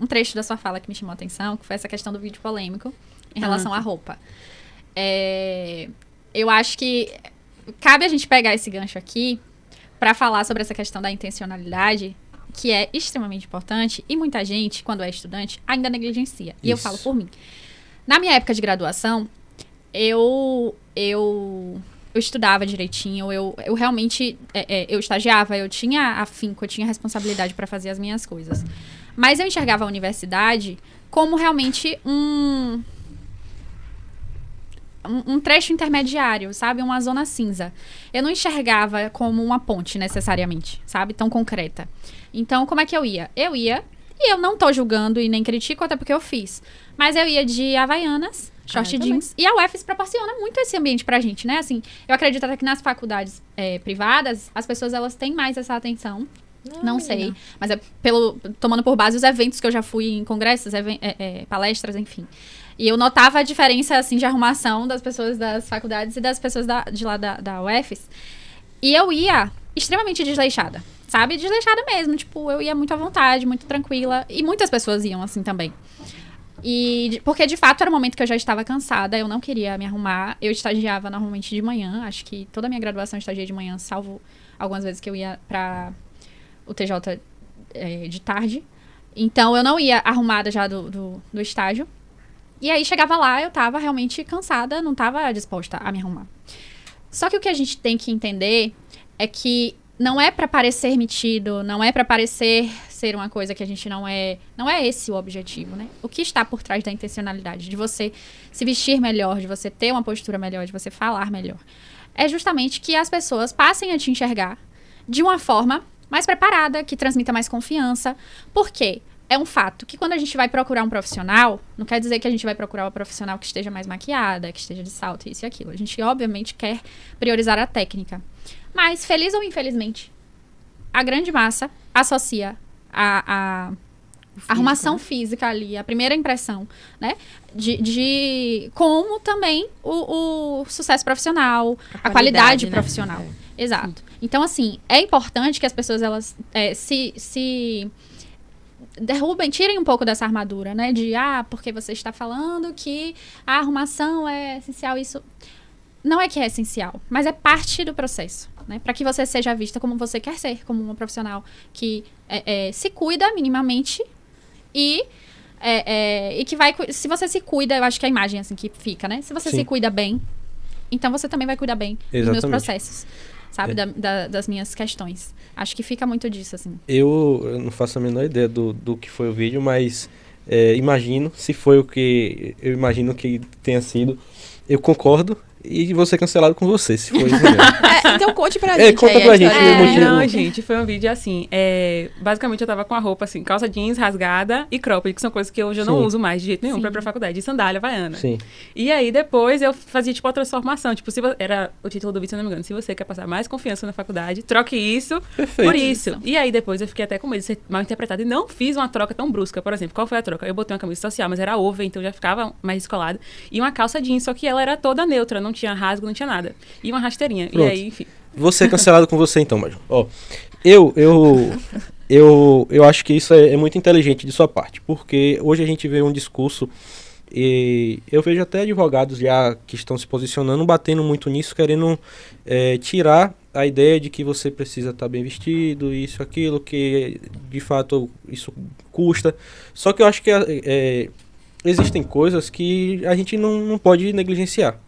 um trecho da sua fala que me chamou a atenção, que foi essa questão do vídeo polêmico em relação à roupa. Eu acho que cabe a gente pegar esse gancho aqui para falar sobre essa questão da intencionalidade, que é extremamente importante e muita gente, quando é estudante, ainda negligencia. E eu
Isso.
falo por mim. Na minha época de graduação, eu estudava direitinho, eu realmente, eu estagiava, eu tinha afinco, eu tinha responsabilidade para fazer as minhas coisas. Mas eu enxergava a universidade como realmente um trecho intermediário, sabe? Uma zona cinza. Eu não enxergava como uma ponte, necessariamente, sabe? Tão concreta. Então, como é que eu ia? Eu ia, e eu não tô julgando e nem critico, até porque eu fiz. Mas eu ia de Havaianas, short jeans. E a UFES proporciona muito esse ambiente pra gente, né? Assim, eu acredito até que nas faculdades privadas, as pessoas, elas têm mais essa atenção. Não sei. Mas é tomando por base os eventos que eu já fui em congressos, palestras, enfim. E eu notava a diferença, assim, de arrumação das pessoas das faculdades e das pessoas de lá da UFES. E eu ia extremamente desleixada, sabe? Desleixada mesmo. Tipo, eu ia muito à vontade, muito tranquila. E muitas pessoas iam assim também. Porque, de fato, era um momento que eu já estava cansada. Eu não queria me arrumar. Eu estagiava normalmente de manhã. Acho que toda a minha graduação eu estagiei de manhã, salvo algumas vezes que eu ia para o TJ de tarde. Então, eu não ia arrumada já do estágio. E aí, chegava lá, eu tava realmente cansada, não tava disposta a me arrumar. Só que o que a gente tem que entender é que não é pra parecer metido, não é pra parecer ser uma coisa que a gente não é... Não é esse o objetivo, né? O que está por trás da intencionalidade, de você se vestir melhor, de você ter uma postura melhor, de você falar melhor, é justamente que as pessoas passem a te enxergar de uma forma mais preparada, que transmita mais confiança. Por quê? É um fato que quando a gente vai procurar um profissional, não quer dizer que a gente vai procurar uma profissional que esteja mais maquiada, que esteja de salto, isso e aquilo. A gente, obviamente, quer priorizar a técnica. Mas, feliz ou infelizmente, a grande massa associa a arrumação física ali, a primeira impressão, né? Como também o sucesso profissional, a qualidade, né? Profissional. Exato. Então, assim, é importante que as pessoas, elas se derrubem, tirem um pouco dessa armadura, né? Porque você está falando que a arrumação é essencial, isso... Não é que é essencial, mas é parte do processo, né? Para que você seja vista como você quer ser, como uma profissional que se cuida minimamente e que vai... Se você se cuida, eu acho que é a imagem assim que fica, né? Se você se cuida bem, então você também vai cuidar bem dos meus processos, sabe? Das minhas questões. Acho que fica muito disso, assim.
Eu não faço a menor ideia do que foi o vídeo, mas imagino, se foi o que eu imagino que tenha sido, eu concordo e vou ser cancelado com você, se for isso mesmo.
Então conte pra gente.
Conta
aí
pra
a
gente
história.
o motivo.
Não, gente, foi um vídeo assim. Basicamente, eu tava com a roupa assim, calça jeans rasgada e cropped, que são coisas que hoje eu não
Sim.
uso mais de jeito nenhum
Sim.
pra ir pra faculdade. E sandália havaiana.
Sim.
E aí, depois, eu fazia, tipo, a transformação. Tipo, era o título do vídeo, se eu não me engano. Se você quer passar mais confiança na faculdade, troque isso
Perfeito.
por isso. E aí, depois, eu fiquei até com medo de ser mal interpretado. E não fiz uma troca tão brusca. Por exemplo, qual foi a troca? Eu botei uma camisa social, mas era over, então já ficava mais descolada. E uma calça jeans, só que ela era toda neutra. Não tinha rasgo, não tinha nada. E uma rasteirinha.
Pronto.
E aí, enfim.
Vou ser cancelado com você então, Maju. Ó, eu acho que isso é muito inteligente de sua parte, porque hoje a gente vê um discurso e eu vejo até advogados já que estão se posicionando, batendo muito nisso, querendo tirar a ideia de que você precisa estar bem vestido, isso, aquilo, que de fato isso custa. Só que eu acho que existem coisas que a gente não pode negligenciar.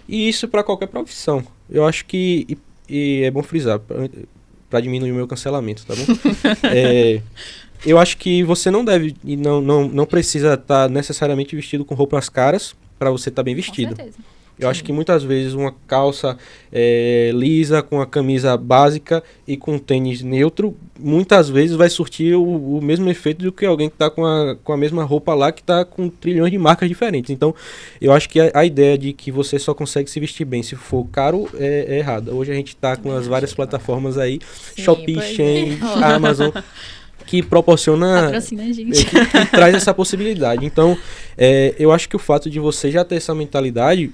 E isso para qualquer profissão. Eu acho que, e é bom frisar, para diminuir o meu cancelamento, tá bom? Eu acho que você não deve e não precisa estar necessariamente vestido com roupas caras para você estar bem vestido.
Com certeza.
Eu acho que muitas vezes uma calça lisa, com a camisa básica e com um tênis neutro, muitas vezes vai surtir o mesmo efeito do que alguém que está com a mesma roupa lá, que está com trilhões de marcas diferentes. Então, eu acho que a ideia de que você só consegue se vestir bem se for caro é errada. Hoje a gente está com as várias plataformas aí,
Sim,
Shopee,
pois é.
Shein, Amazon, que proporciona...
Patrocina a gente.
que traz essa possibilidade. Então, eu acho que o fato de você já ter essa mentalidade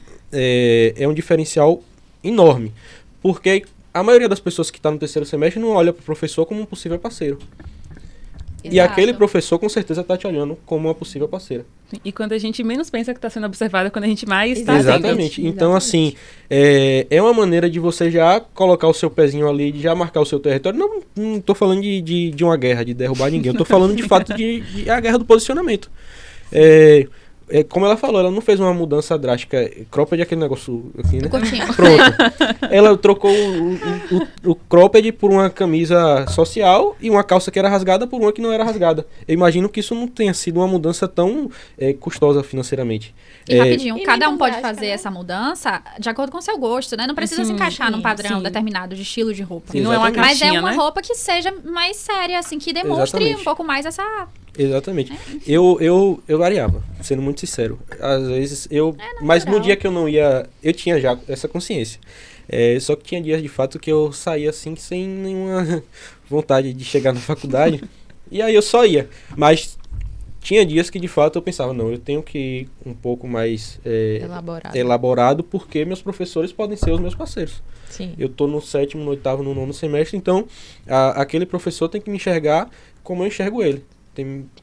é um diferencial enorme. Porque a maioria das pessoas que está no terceiro semestre não olha para o professor como um possível parceiro. E
Exato.
aquele professor com certeza está te olhando como uma possível parceira.
E quando a gente menos pensa que está sendo observada, quando a gente mais está
Exatamente. Então, assim, é uma maneira de você já colocar o seu pezinho ali, de já marcar o seu território. Não tô falando de uma guerra, de derrubar ninguém. Eu tô falando de fato de a guerra do posicionamento. Como ela falou, ela não fez uma mudança drástica. Cropped é aquele negócio aqui, né?
Curtinho.
Pronto. Ela trocou o cropped por uma camisa social e uma calça que era rasgada por uma que não era rasgada. Eu imagino que isso não tenha sido uma mudança tão custosa financeiramente.
E rapidinho,
E
cada
nem
um
tão
pode
drástica,
fazer
né?
essa mudança de acordo com o seu gosto, né? Não precisa se encaixar num padrão determinado de estilo de roupa.
Sim, não é uma
Exatamente.
Mas é
caixinha,
uma
né?
roupa que seja mais séria, assim, que demonstre
Exatamente.
um pouco mais essa...
Exatamente. Eu variava, sendo muito sincero. Às vezes mas no dia que eu não ia, eu tinha já essa consciência. Só que tinha dias de fato que eu saía assim sem nenhuma vontade de chegar na faculdade. E aí eu só ia. Mas tinha dias que de fato eu pensava, não, eu tenho que ir um pouco mais elaborado, porque meus professores podem ser os meus parceiros.
Sim.
Eu tô no 7º, no 8º, no 9º semestre, então aquele professor tem que me enxergar como eu enxergo ele.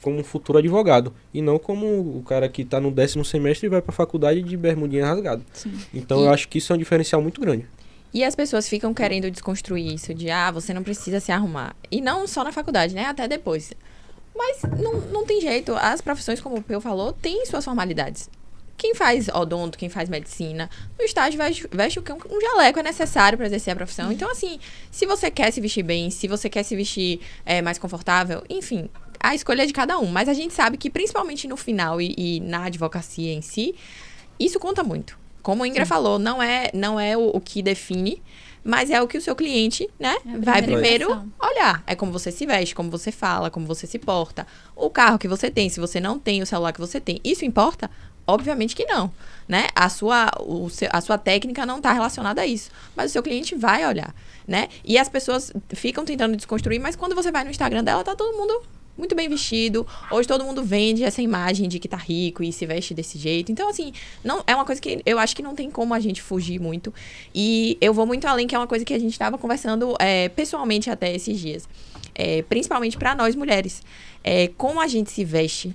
Como um futuro advogado. E não como o cara que está no 10º semestre e vai para a faculdade de bermudinha rasgada.
Sim.
Então eu acho que isso é um diferencial muito grande.
E as pessoas ficam querendo desconstruir isso de, você não precisa se arrumar. E não só na faculdade, né? Até depois. Mas não tem jeito. As profissões, como o Peu falou, têm suas formalidades. Quem faz odonto, quem faz medicina, no estágio veste o que um jaleco é necessário para exercer a profissão. Então, assim, se você quer se vestir bem, se você quer se vestir mais confortável, enfim, a escolha é de cada um. Mas a gente sabe que, principalmente no final e na advocacia em si, isso conta muito. Como a Ingra falou, não é o que define, mas é o que o seu cliente, né, vai primeiro olhar. É como você se veste, como você fala, como você se porta. O carro que você tem, se você não tem o celular que você tem, isso importa? Obviamente que não, né? A sua técnica não está relacionada a isso, mas o seu cliente vai olhar, né? E as pessoas ficam tentando desconstruir, mas quando você vai no Instagram dela, tá todo mundo muito bem vestido. Hoje todo mundo vende essa imagem de que tá rico e se veste desse jeito. Então, assim, não, é uma coisa que eu acho que não tem como a gente fugir muito. E eu vou muito além, que é uma coisa que a gente estava conversando pessoalmente até esses dias. Principalmente para nós mulheres. Como a gente se veste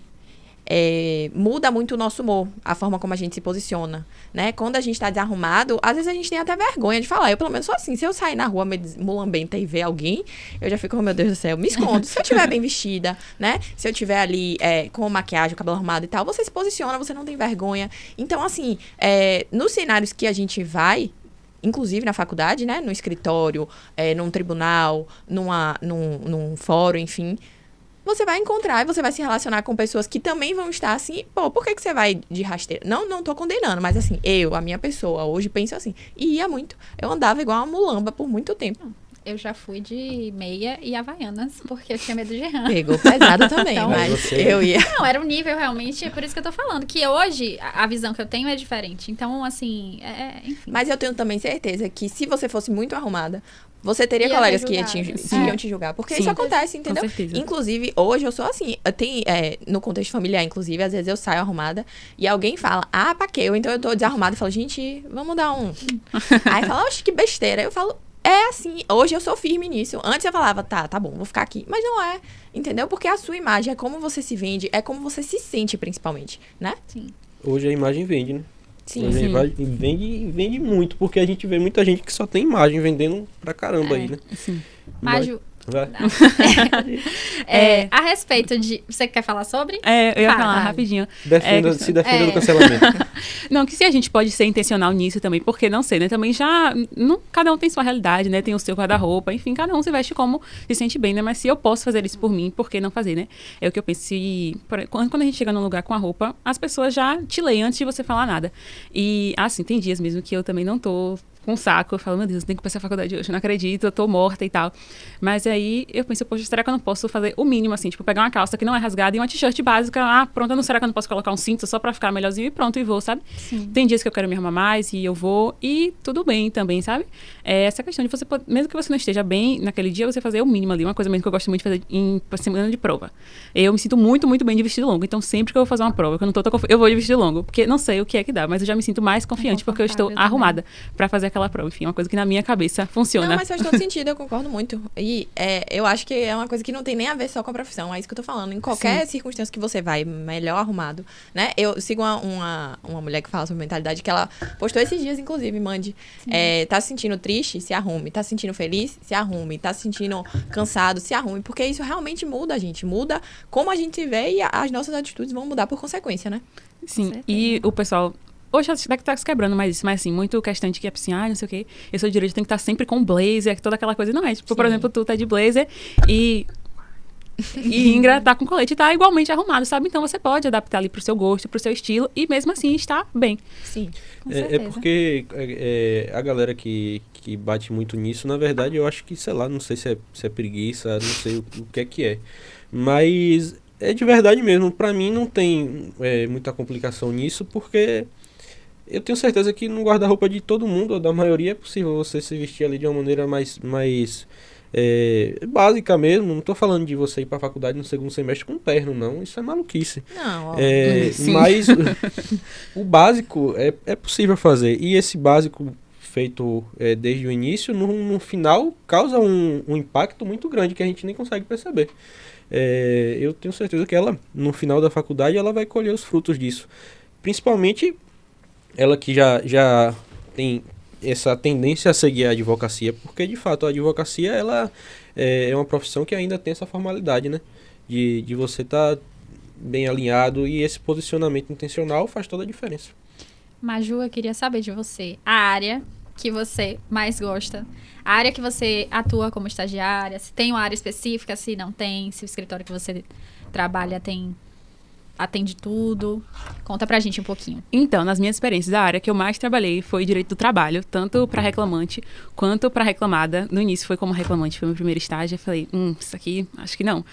muda muito o nosso humor, a forma como a gente se posiciona, né? Quando a gente tá desarrumado, às vezes a gente tem até vergonha de falar. Eu, pelo menos, sou assim. Se eu sair na rua mulambenta e ver alguém, eu já fico, oh, meu Deus do céu, me escondo. Se eu estiver bem vestida, né? Se eu estiver ali com maquiagem, cabelo arrumado e tal, você se posiciona, você não tem vergonha. Então, assim, nos cenários que a gente vai, inclusive na faculdade, né? No escritório, num tribunal, num fórum, enfim, você vai encontrar e você vai se relacionar com pessoas que também vão estar assim, pô, por que você vai de rasteira? Não tô condenando, mas assim, a minha pessoa, hoje penso assim, e ia muito. Eu andava igual uma mulamba por muito tempo.
Eu já fui de meia e havaianas, porque eu tinha medo de errar.
Pegou pesado também,
Então,
mas eu ia.
Não, era um nível realmente, é por isso que eu tô falando, que hoje a visão que eu tenho é diferente. Então, assim, enfim.
Mas eu tenho também certeza que se você fosse muito arrumada, você teria
Ia
colegas
ser
que
julgada.
iam te julgar. Porque
Sim.
isso acontece, entendeu?
Com certeza.
Inclusive, hoje eu sou assim. No contexto familiar, inclusive, às vezes eu saio arrumada e alguém fala, pra quê? Ou então eu tô desarrumada e falo, gente, vamos dar um. Aí fala, oxe, que besteira. Eu falo, assim, hoje eu sou firme nisso. Antes eu falava, tá bom, vou ficar aqui. Mas não é, entendeu? Porque a sua imagem é como você se vende, é como você se sente, principalmente, né?
Sim.
Hoje a imagem vende, né?
Sim.
Hoje a imagem vende muito, porque a gente vê muita gente que só tem imagem vendendo pra caramba aí, né?
Sim.
Maju,
Vai.
a respeito de... Você quer falar sobre?
Eu ia
Fala,
falar
fala.
rapidinho.
Se defenda do cancelamento.
Não, que se a gente pode ser intencional nisso também, porque não sei, né? Também cada um tem sua realidade, né? Tem o seu guarda-roupa, enfim, cada um se veste como se sente bem, né? Mas se eu posso fazer isso por mim, por que não fazer, né? É o que eu penso. Quando a gente chega num lugar com a roupa, as pessoas já te leem antes de você falar nada. E, assim, tem dias mesmo que eu também não tô com um saco, eu falo, meu Deus, eu tenho que passar a faculdade hoje, eu não acredito, eu tô morta e tal. Mas aí eu penso, poxa, será que eu não posso fazer o mínimo, assim, tipo, pegar uma calça que não é rasgada e uma t-shirt básica, pronto, será que eu não posso colocar um cinto só pra ficar melhorzinho e pronto, e vou, sabe?
Sim.
Tem dias que eu quero me arrumar mais e eu vou, e tudo bem também, sabe? Essa questão de você, mesmo que você não esteja bem naquele dia, você fazer o mínimo ali, uma coisa mesmo que eu gosto muito de fazer em semana de prova. Eu me sinto muito, muito bem de vestido longo, então sempre que eu vou fazer uma prova, que eu não tô tão eu vou de vestido longo, porque não sei o que é que dá, mas eu já me sinto mais confiante porque eu estou arrumada pra fazer aquela prova, enfim, uma coisa que na minha cabeça funciona.
Não, mas faz todo sentido, eu concordo muito. E eu acho que é uma coisa que não tem nem a ver só com a profissão, é isso que eu tô falando. Em qualquer circunstância que você vai melhor arrumado, né? Eu sigo uma mulher que fala sobre mentalidade, que ela postou esses dias, inclusive, Mandy. Tá se sentindo triste? Se arrume. Tá se sentindo feliz? Se arrume. Tá se sentindo cansado? Se arrume. Porque isso realmente muda a gente. Muda como a gente se vê e as nossas atitudes vão mudar por consequência, né?
Sim, e o pessoal... Hoje acho que tá se quebrando mais isso, mas assim, muito questão de que é assim, não sei o quê, eu sou direito, tem que estar sempre com blazer, toda aquela coisa. Não é, tipo, por exemplo, tu tá de blazer e Ingra tá com colete e tá igualmente arrumado, sabe? Então você pode adaptar ali pro seu gosto, pro seu estilo e mesmo assim estar bem.
Sim,
Com
É
certeza.
porque a galera que bate muito nisso, na verdade, eu acho que, sei lá, não sei se é preguiça, não sei o que é. Mas é de verdade mesmo. Pra mim não tem muita complicação nisso, porque eu tenho certeza que no guarda-roupa de todo mundo, ou da maioria, é possível você se vestir ali de uma maneira mais básica mesmo. Não tô falando de você ir pra faculdade no segundo semestre com terno, não. Isso é maluquice.
Não, ó,
Mas o básico é possível fazer. E esse básico feito desde o início, no final, causa um impacto muito grande que a gente nem consegue perceber. Eu tenho certeza que ela, no final da faculdade, ela vai colher os frutos disso. Principalmente ela que já tem essa tendência a seguir a advocacia, porque de fato a advocacia ela é uma profissão que ainda tem essa formalidade, né? De você estar bem alinhado, e esse posicionamento intencional faz toda a diferença.
Maju, eu queria saber de você a área que você mais gosta, a área que você atua como estagiária, se tem uma área específica, se não tem, se o escritório que você trabalha atende tudo. Conta pra gente um pouquinho.
Então, nas minhas experiências, a área que eu mais trabalhei foi direito do trabalho, tanto para reclamante quanto para reclamada. No início foi como reclamante, foi meu primeiro estágio. Eu falei, isso aqui, acho que não.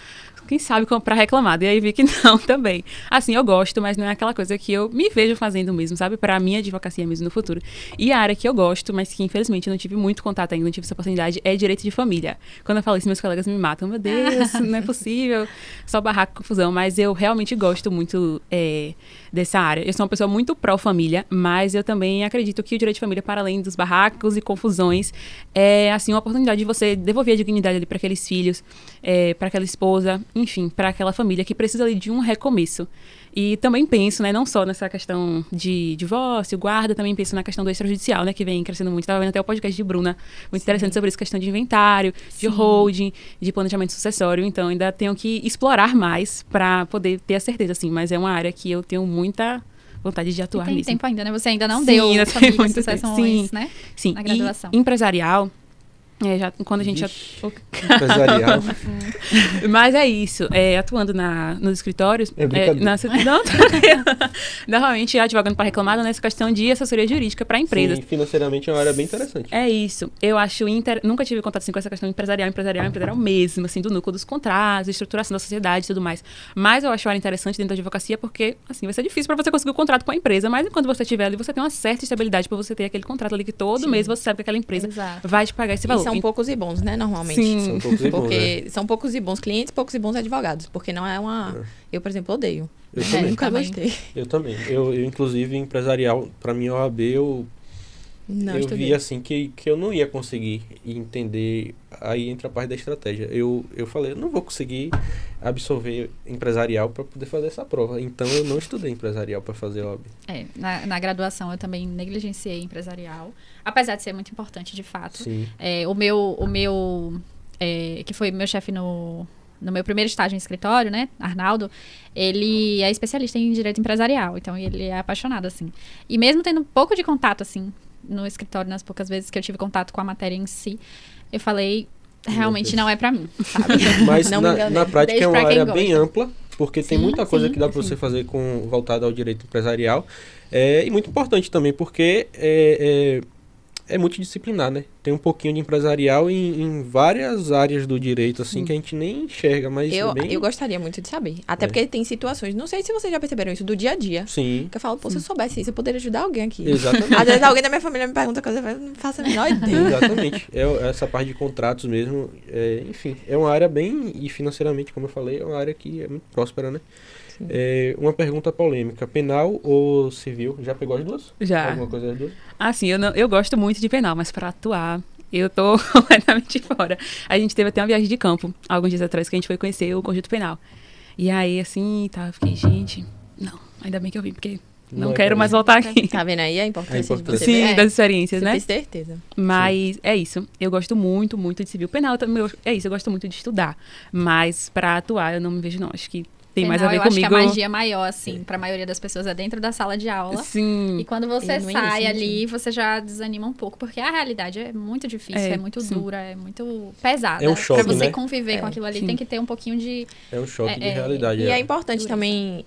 Quem sabe como para reclamada? E aí vi que não também. Assim, eu gosto, mas não é aquela coisa que eu me vejo fazendo mesmo, sabe? Para a minha advocacia mesmo no futuro. E a área que eu gosto, mas que infelizmente eu não tive muito contato ainda, não tive essa oportunidade, é direito de família. Quando eu falo isso, meus colegas me matam. Meu Deus, não é possível. Só barraco, confusão. Mas eu realmente gosto muito dessa área. Eu sou uma pessoa muito pró-família, mas eu também acredito que o direito de família, para além dos barracos e confusões, é assim uma oportunidade de você devolver a dignidade ali para aqueles filhos, para aquela esposa, enfim, para aquela família que precisa ali de um recomeço. E também penso, né, não só nessa questão de divórcio, guarda, também penso na questão do extrajudicial, né, que vem crescendo muito. Estava vendo até o podcast de Bruna, muito interessante sobre isso, questão de inventário, de holding, de planejamento sucessório. Então, ainda tenho que explorar mais para poder ter a certeza, assim. Mas é uma área que eu tenho muita vontade de atuar
E tem
mesmo.
tempo ainda, né? Você ainda não
Sim,
deu
ainda tem
família,
muito
sucessões,
tempo. Sim,
né?
sim.
Na graduação.
E empresarial, Já, quando a gente...
Empresarial.
Mas é isso. Atuando nos escritórios... Não, normalmente advogando para reclamar nessa questão de assessoria jurídica para empresas.
Sim, financeiramente é uma área bem interessante.
É isso. Eu acho... Nunca tive contato assim, com essa questão empresarial mesmo, assim, do núcleo dos contratos, estruturação da sociedade e tudo mais. Mas eu acho a área interessante dentro da advocacia porque, assim, vai ser difícil para você conseguir o contrato com a empresa, mas quando você estiver ali, você tem uma certa estabilidade para você ter aquele contrato ali que todo mês você sabe que aquela empresa vai te pagar esse valor.
E são poucos e bons, né, normalmente.
Sim.
São poucos e bons,
porque
né?
são poucos e bons clientes, poucos e bons advogados. Porque não é uma... Eu, por exemplo, odeio.
Eu também.
Nunca gostei.
Eu também. Eu, inclusive, empresarial, para mim, OAB, eu vi assim que eu não ia conseguir entender. Aí entra a parte da estratégia. Eu falei, eu não vou conseguir absorver empresarial para poder fazer essa prova. Então eu não estudei empresarial para fazer OAB.
Na graduação eu também negligenciei empresarial, apesar de ser muito importante de fato.
Sim.
O meu que foi meu chefe no meu primeiro estágio em escritório, né, Arnaldo, ele é especialista em direito empresarial, então ele é apaixonado, assim. E mesmo tendo um pouco de contato, assim, no escritório, nas poucas vezes que eu tive contato com a matéria em si, eu falei, realmente não é pra mim, sabe?
Mas
Não
na prática é uma área bem
gosta.
ampla, porque tem muita coisa que dá para você fazer voltada ao direito empresarial. E muito importante também, porque é multidisciplinar, né? Tem um pouquinho de empresarial em várias áreas do direito, assim, que a gente nem enxerga, mas
Eu gostaria muito de saber. Até porque tem situações, não sei se vocês já perceberam isso, do dia a dia.
Sim.
Que eu falo, se eu soubesse isso, eu poderia ajudar alguém aqui.
Exatamente.
Às vezes alguém da minha família me pergunta coisa, eu não faço a menor ideia.
Exatamente. Essa parte de contratos mesmo, enfim, é uma área bem, e financeiramente, como eu falei, é uma área que é muito próspera, né? Uma pergunta polêmica, penal ou civil? Já pegou as duas?
Já.
Alguma coisa das duas?
Assim, eu gosto muito de penal, mas para atuar, eu tô completamente fora. A gente teve até uma viagem de campo, alguns dias atrás, que a gente foi conhecer o Conjunto Penal. E aí, assim, eu fiquei, gente, não, ainda bem que eu vim, porque não quero mais voltar aqui.
Tá vendo aí a importância de você
Sim,
ver?
das experiências,
Você
né?
tem certeza.
Mas é isso. Eu gosto muito, muito de civil. Penal também, eu gosto muito de estudar. Mas para atuar, eu não me vejo, não. Acho que tem mais a ver
eu
comigo.
acho que a magia maior, assim, pra maioria das pessoas é dentro da sala de aula.
Sim.
E quando você
No
sai
início,
ali, você já desanima um pouco, porque a realidade é muito difícil, é muito dura, é muito pesada.
É um choque,
pra você
né?
conviver com aquilo ali, tem que ter um pouquinho de...
É um choque de realidade.
E é importante também...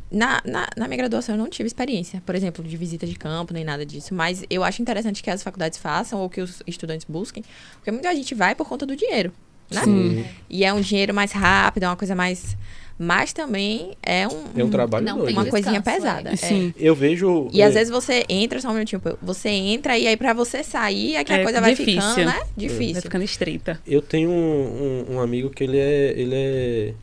Na minha graduação eu não tive experiência, por exemplo, de visita de campo, nem nada disso. Mas eu acho interessante que as faculdades façam, ou que os estudantes busquem, porque muita gente vai por conta do dinheiro, né?
Sim.
E é um dinheiro mais rápido, é uma coisa mais... Mas também é um
trabalho
não
doido.
tem
uma
né?
coisinha
descanso,
pesada.
Sim.
Eu vejo...
E às vezes você entra, só um minutinho, você entra e aí pra você sair é que a coisa vai
difícil.
ficando, né?
Vai
Difícil.
ficando estreita.
Eu tenho um amigo que ele é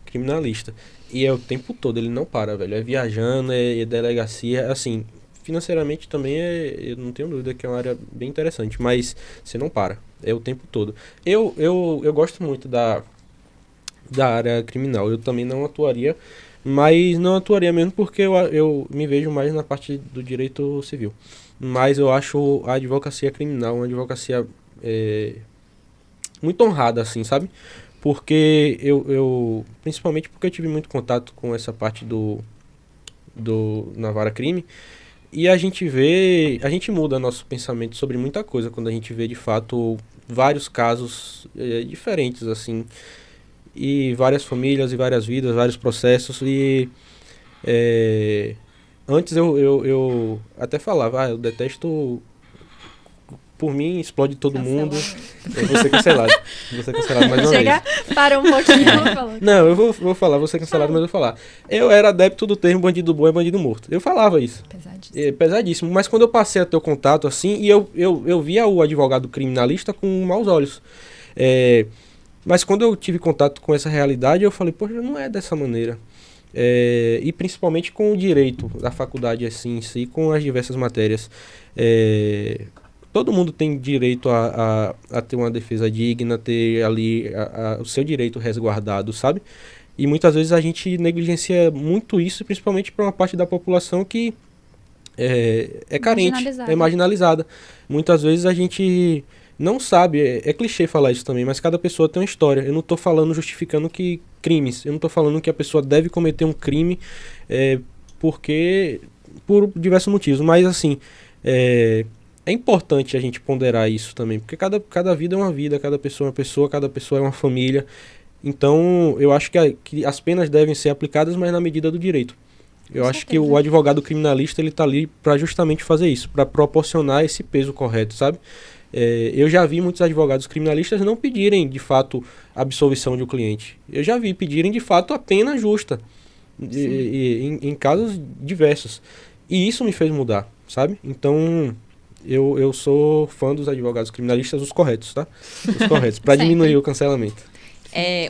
criminalista. E é o tempo todo, ele não para, velho. É viajando, é delegacia, assim... Financeiramente também eu não tenho dúvida que é uma área bem interessante, mas você não para, é o tempo todo. Eu gosto muito da área criminal, eu também não atuaria, mas não atuaria mesmo porque eu me vejo mais na parte do direito civil. Mas eu acho a advocacia criminal uma advocacia muito honrada, assim, sabe? Porque principalmente porque eu tive muito contato com essa parte na vara crime. E a gente muda nosso pensamento sobre muita coisa quando a gente vê, de fato, vários casos diferentes, assim, e várias famílias e várias vidas, vários processos, e antes eu até falava, eu detesto, por mim, explode todo mundo, eu vou ser cancelado mais uma vez.
Para um pouquinho.
Não, eu vou falar, vou ser cancelado, mas eu vou falar. Eu era adepto do termo bandido bom é bandido morto. Eu falava isso.
Pesadíssimo.
Pesadíssimo. Mas quando eu passei a ter o contato, assim, e eu via o advogado criminalista com maus olhos. Mas quando eu tive contato com essa realidade, eu falei, poxa, não é dessa maneira. E principalmente com o direito da faculdade, assim, em si, com as diversas matérias. Todo mundo tem direito a ter uma defesa digna, ter ali o seu direito resguardado, sabe? E muitas vezes a gente negligencia muito isso, principalmente para uma parte da população que é carente, é marginalizada. Muitas vezes a gente não sabe, é clichê falar isso também, mas cada pessoa tem uma história. Eu não estou justificando crimes, eu não estou falando que a pessoa deve cometer um crime por diversos motivos, mas assim... é importante a gente ponderar isso também, porque cada vida é uma vida, cada pessoa é uma pessoa, cada pessoa é uma família. Então, eu acho que as penas devem ser aplicadas, mas na medida do direito. Eu acho que o advogado criminalista, ele tá ali para justamente fazer isso, para proporcionar esse peso correto, sabe? Eu já vi muitos advogados criminalistas não pedirem, de fato, absolvição de um cliente. Eu já vi pedirem, de fato, a pena justa, em casos diversos. E isso me fez mudar, sabe? Então, eu sou fã dos advogados criminalistas, os corretos, tá? Os corretos, para diminuir o cancelamento.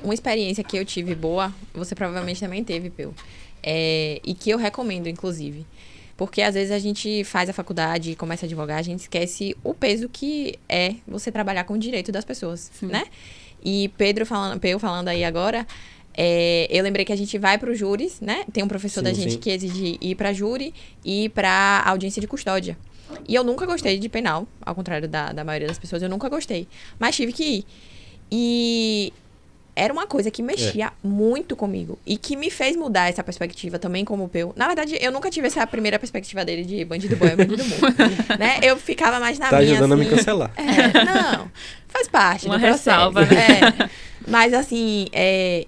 Uma experiência que eu tive boa, você provavelmente também teve, Peu. E que eu recomendo, inclusive. Porque às vezes a gente faz a faculdade e começa a advogar, a gente esquece o peso que é você trabalhar com o direito das pessoas, né? E Peu falando aí agora, eu lembrei que a gente vai para os júris, né? Tem um professor da gente que exige ir para júri e para audiência de custódia. E eu nunca gostei de penal, ao contrário da maioria das pessoas, eu nunca gostei. Mas tive que ir. E era uma coisa que mexia muito comigo. E que me fez mudar essa perspectiva também como Peu. Na verdade, eu nunca tive essa primeira perspectiva dele de bandido bom é bandido morto. Né? Eu ficava mais na minha,
ajudando
assim,
a me cancelar.
Não, faz parte
uma
do processo.
Ressalva, né?
Mas assim,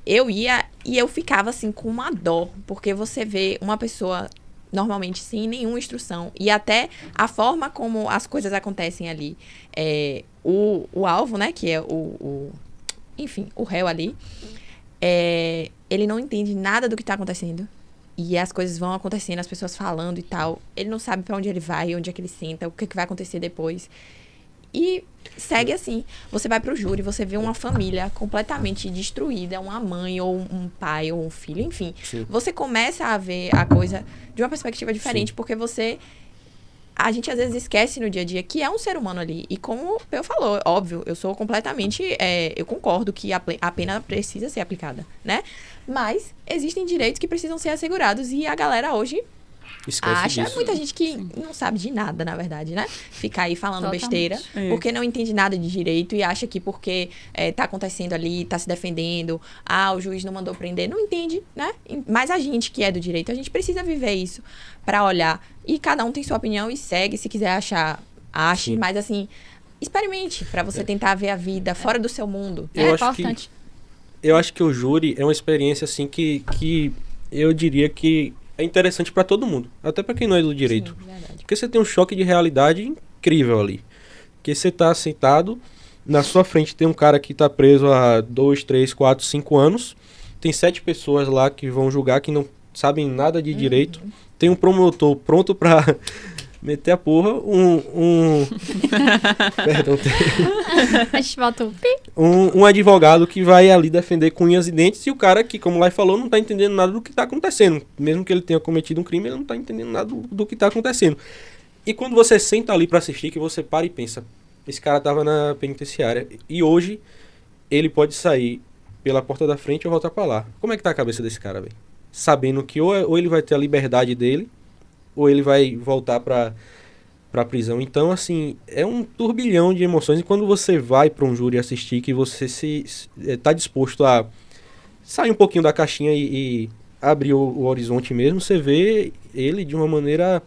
eu ia e eu ficava assim com uma dó. Porque você vê uma pessoa normalmente sem nenhuma instrução. E até a forma como as coisas acontecem ali. O alvo, né, que é enfim, o réu ali, ele não entende nada do que tá acontecendo. E as coisas vão acontecendo, as pessoas falando e tal. Ele não sabe pra onde ele vai, onde é que ele senta, o que vai acontecer depois. E segue assim. Você vai pro júri, você vê uma família completamente destruída, uma mãe, ou um pai, ou um filho, enfim.
Sim.
Você começa a ver a coisa de uma perspectiva diferente, porque a gente às vezes esquece no dia a dia que é um ser humano ali. E como o Peu falou, óbvio, eu sou completamente... eu concordo que a pena precisa ser aplicada, né? Mas existem direitos que precisam ser assegurados e a galera hoje
Esquece disso.
muita gente que não sabe de nada, na verdade, né? Fica aí falando
Totalmente.
besteira, porque não entende nada de direito e acha que porque tá acontecendo ali, tá se defendendo, o juiz não mandou prender, não entende, né? Mas a gente que é do direito, a gente precisa viver isso pra olhar. E cada um tem sua opinião e segue, se quiser achar, ache,
Sim.
mas assim, experimente pra você tentar ver a vida fora do seu mundo.
Eu acho
importante.
Eu acho que o júri é uma experiência, assim, que eu diria que é interessante pra todo mundo. Até pra quem não é do direito.
Sim, verdade.
Porque você tem um choque de realidade incrível ali. Porque você tá sentado, na sua frente tem um cara que tá preso há 2, 3, 4, 5 anos. Tem 7 pessoas lá que vão julgar, que não sabem nada de direito. Tem um promotor pronto pra meter a porra. Perdão.
A gente volta
Um advogado que vai ali defender com unhas e dentes, e o cara que, como o Lai falou, não tá entendendo nada do que tá acontecendo. Mesmo que ele tenha cometido um crime, ele não tá entendendo nada do que tá acontecendo. E quando você senta ali pra assistir, que você para e pensa, esse cara tava na penitenciária, e hoje ele pode sair pela porta da frente ou voltar pra lá. Como é que tá a cabeça desse cara, velho? Sabendo que ou ele vai ter a liberdade dele, ou ele vai voltar pra prisão. Então, assim, é um turbilhão de emoções. E quando você vai para um júri assistir, que você tá disposto a sair um pouquinho da caixinha e abrir o horizonte mesmo, você vê ele de uma maneira...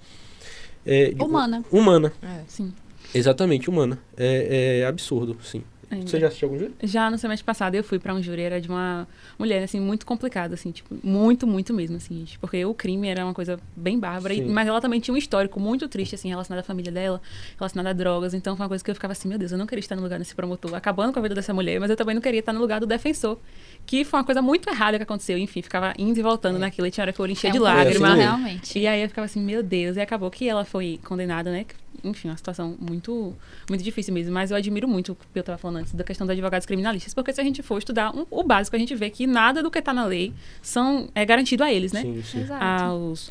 Humana.
Sim.
Exatamente, humana. É absurdo, sim. Você já assistiu algum júri?
Já no semestre passado eu fui pra um júri, era de uma mulher, assim, muito complicada, assim, tipo, muito, muito mesmo, assim, porque o crime era uma coisa bem bárbara, mas ela também tinha um histórico muito triste, assim, relacionado à família dela, relacionado a drogas, então foi uma coisa que eu ficava assim, meu Deus, eu não queria estar no lugar desse promotor, acabando com a vida dessa mulher, mas eu também não queria estar no lugar do defensor, que foi uma coisa muito errada que aconteceu, enfim, ficava indo e voltando naquilo, e tinha hora que eu olho enchia de lágrimas,
realmente.
e aí eu ficava assim, meu Deus, e acabou que ela foi condenada, né, enfim, uma situação muito, muito difícil mesmo, mas eu admiro muito o que eu estava falando antes da questão dos advogados criminalistas, porque se a gente for estudar o básico, a gente vê que nada do que está na lei é garantido a eles, né?
Sim, sim.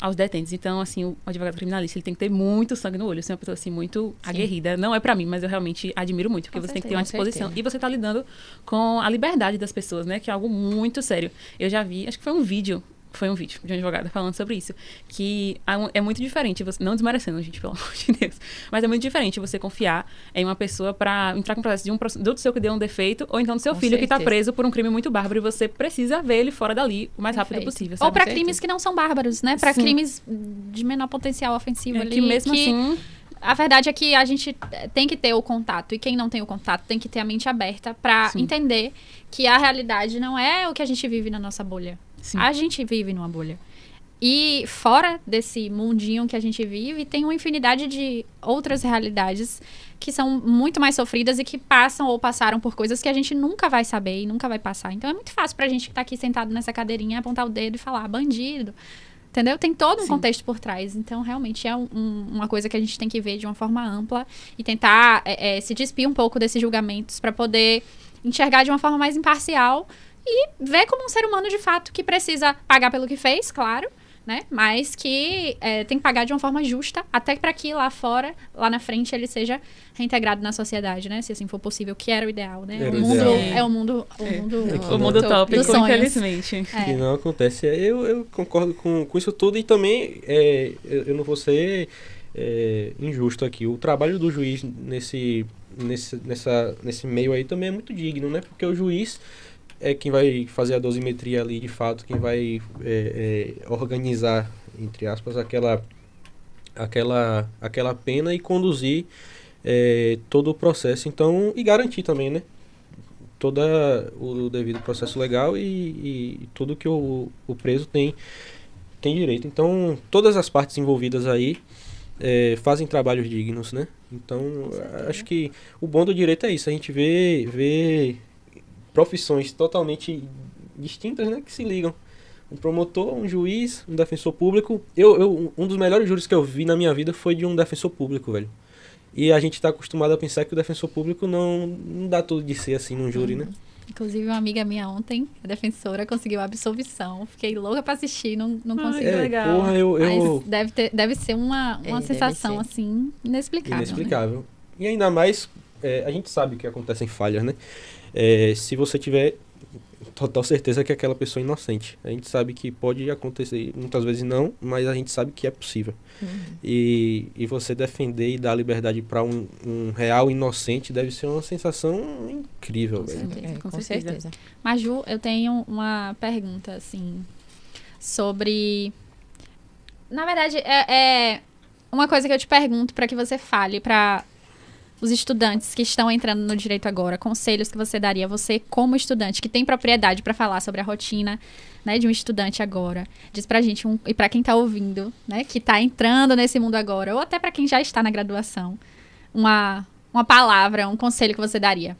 Aos detentes. Então, assim, o advogado criminalista, ele tem que ter muito sangue no olho, ser uma pessoa, assim, muito aguerrida. Não é pra mim, mas eu realmente admiro muito, porque você tem que ter uma disposição. E você tá lidando com a liberdade das pessoas, né? Que é algo muito sério. Eu já vi, acho que foi um vídeo de uma advogada falando sobre isso, que é muito diferente, você, não desmerecendo, gente, pelo amor de Deus, mas é muito diferente você confiar em uma pessoa pra entrar com o processo do seu que deu um defeito, ou então do seu filho que tá preso por um crime muito bárbaro e você precisa ver ele fora dali o mais rápido possível, sabe?
Ou pra crimes que não são bárbaros, né? Pra crimes de menor potencial ofensivo ali.
Que mesmo assim...
a verdade é que a gente tem que ter o contato. E quem não tem o contato tem que ter a mente aberta para entender que a realidade não é o que a gente vive na nossa bolha.
Sim.
A gente vive numa bolha. E fora desse mundinho que a gente vive, tem uma infinidade de outras realidades que são muito mais sofridas e que passam ou passaram por coisas que a gente nunca vai saber e nunca vai passar. Então é muito fácil pra gente que tá aqui sentado nessa cadeirinha apontar o dedo e falar bandido. Entendeu? Tem todo um contexto por trás. Então, realmente, é uma coisa que a gente tem que ver de uma forma ampla e tentar se despir um pouco desses julgamentos para poder enxergar de uma forma mais imparcial e ver como um ser humano, de fato, que precisa pagar pelo que fez, claro, né? Mas que tem que pagar de uma forma justa, até para que lá fora, lá na frente, ele seja reintegrado na sociedade, né? Se assim for possível, que era o ideal, né?
Era
o mundo
ideal.
é o mundo
O mundo tópico,
dos sonhos.
infelizmente.
Que não acontece. Eu concordo com isso tudo e também eu não vou ser injusto aqui. O trabalho do juiz nesse meio aí também é muito digno, né? Porque o juiz é quem vai fazer a dosimetria ali, de fato, quem vai organizar, entre aspas, aquela pena e conduzir todo o processo, então, e garantir também, né? Todo o devido processo legal e tudo que o preso tem direito. Então, todas as partes envolvidas aí fazem trabalhos dignos, né? Então, acho que o bom do direito é isso, a gente vê profissões totalmente distintas, né, que se ligam. Um promotor, um juiz, um defensor público. Um dos melhores júris que eu vi na minha vida foi de um defensor público, velho. E a gente está acostumado a pensar que o defensor público não dá tudo de ser assim num júri, né?
Inclusive, uma amiga minha ontem, a defensora, conseguiu a absolvição. Fiquei louca pra assistir, não consegui.
legal.
Porra,
Mas deve ser uma sensação, assim, inexplicável.
inexplicável. Né? E ainda mais, a gente sabe que acontecem falhas, né? Se você tiver total certeza que aquela pessoa é inocente. A gente sabe que pode acontecer, muitas vezes não, mas a gente sabe que é possível. E você defender e dar liberdade para um real inocente deve ser uma sensação incrível, velho.
Com certeza.
Maju, eu tenho uma pergunta, assim, sobre... Na verdade, é uma coisa que eu te pergunto para que você fale para os estudantes que estão entrando no direito agora, conselhos que você daria a você como estudante, que tem propriedade para falar sobre a rotina, né, de um estudante agora. Diz pra gente, e para quem tá ouvindo, né, que tá entrando nesse mundo agora, ou até para quem já está na graduação, uma palavra, um conselho que você daria.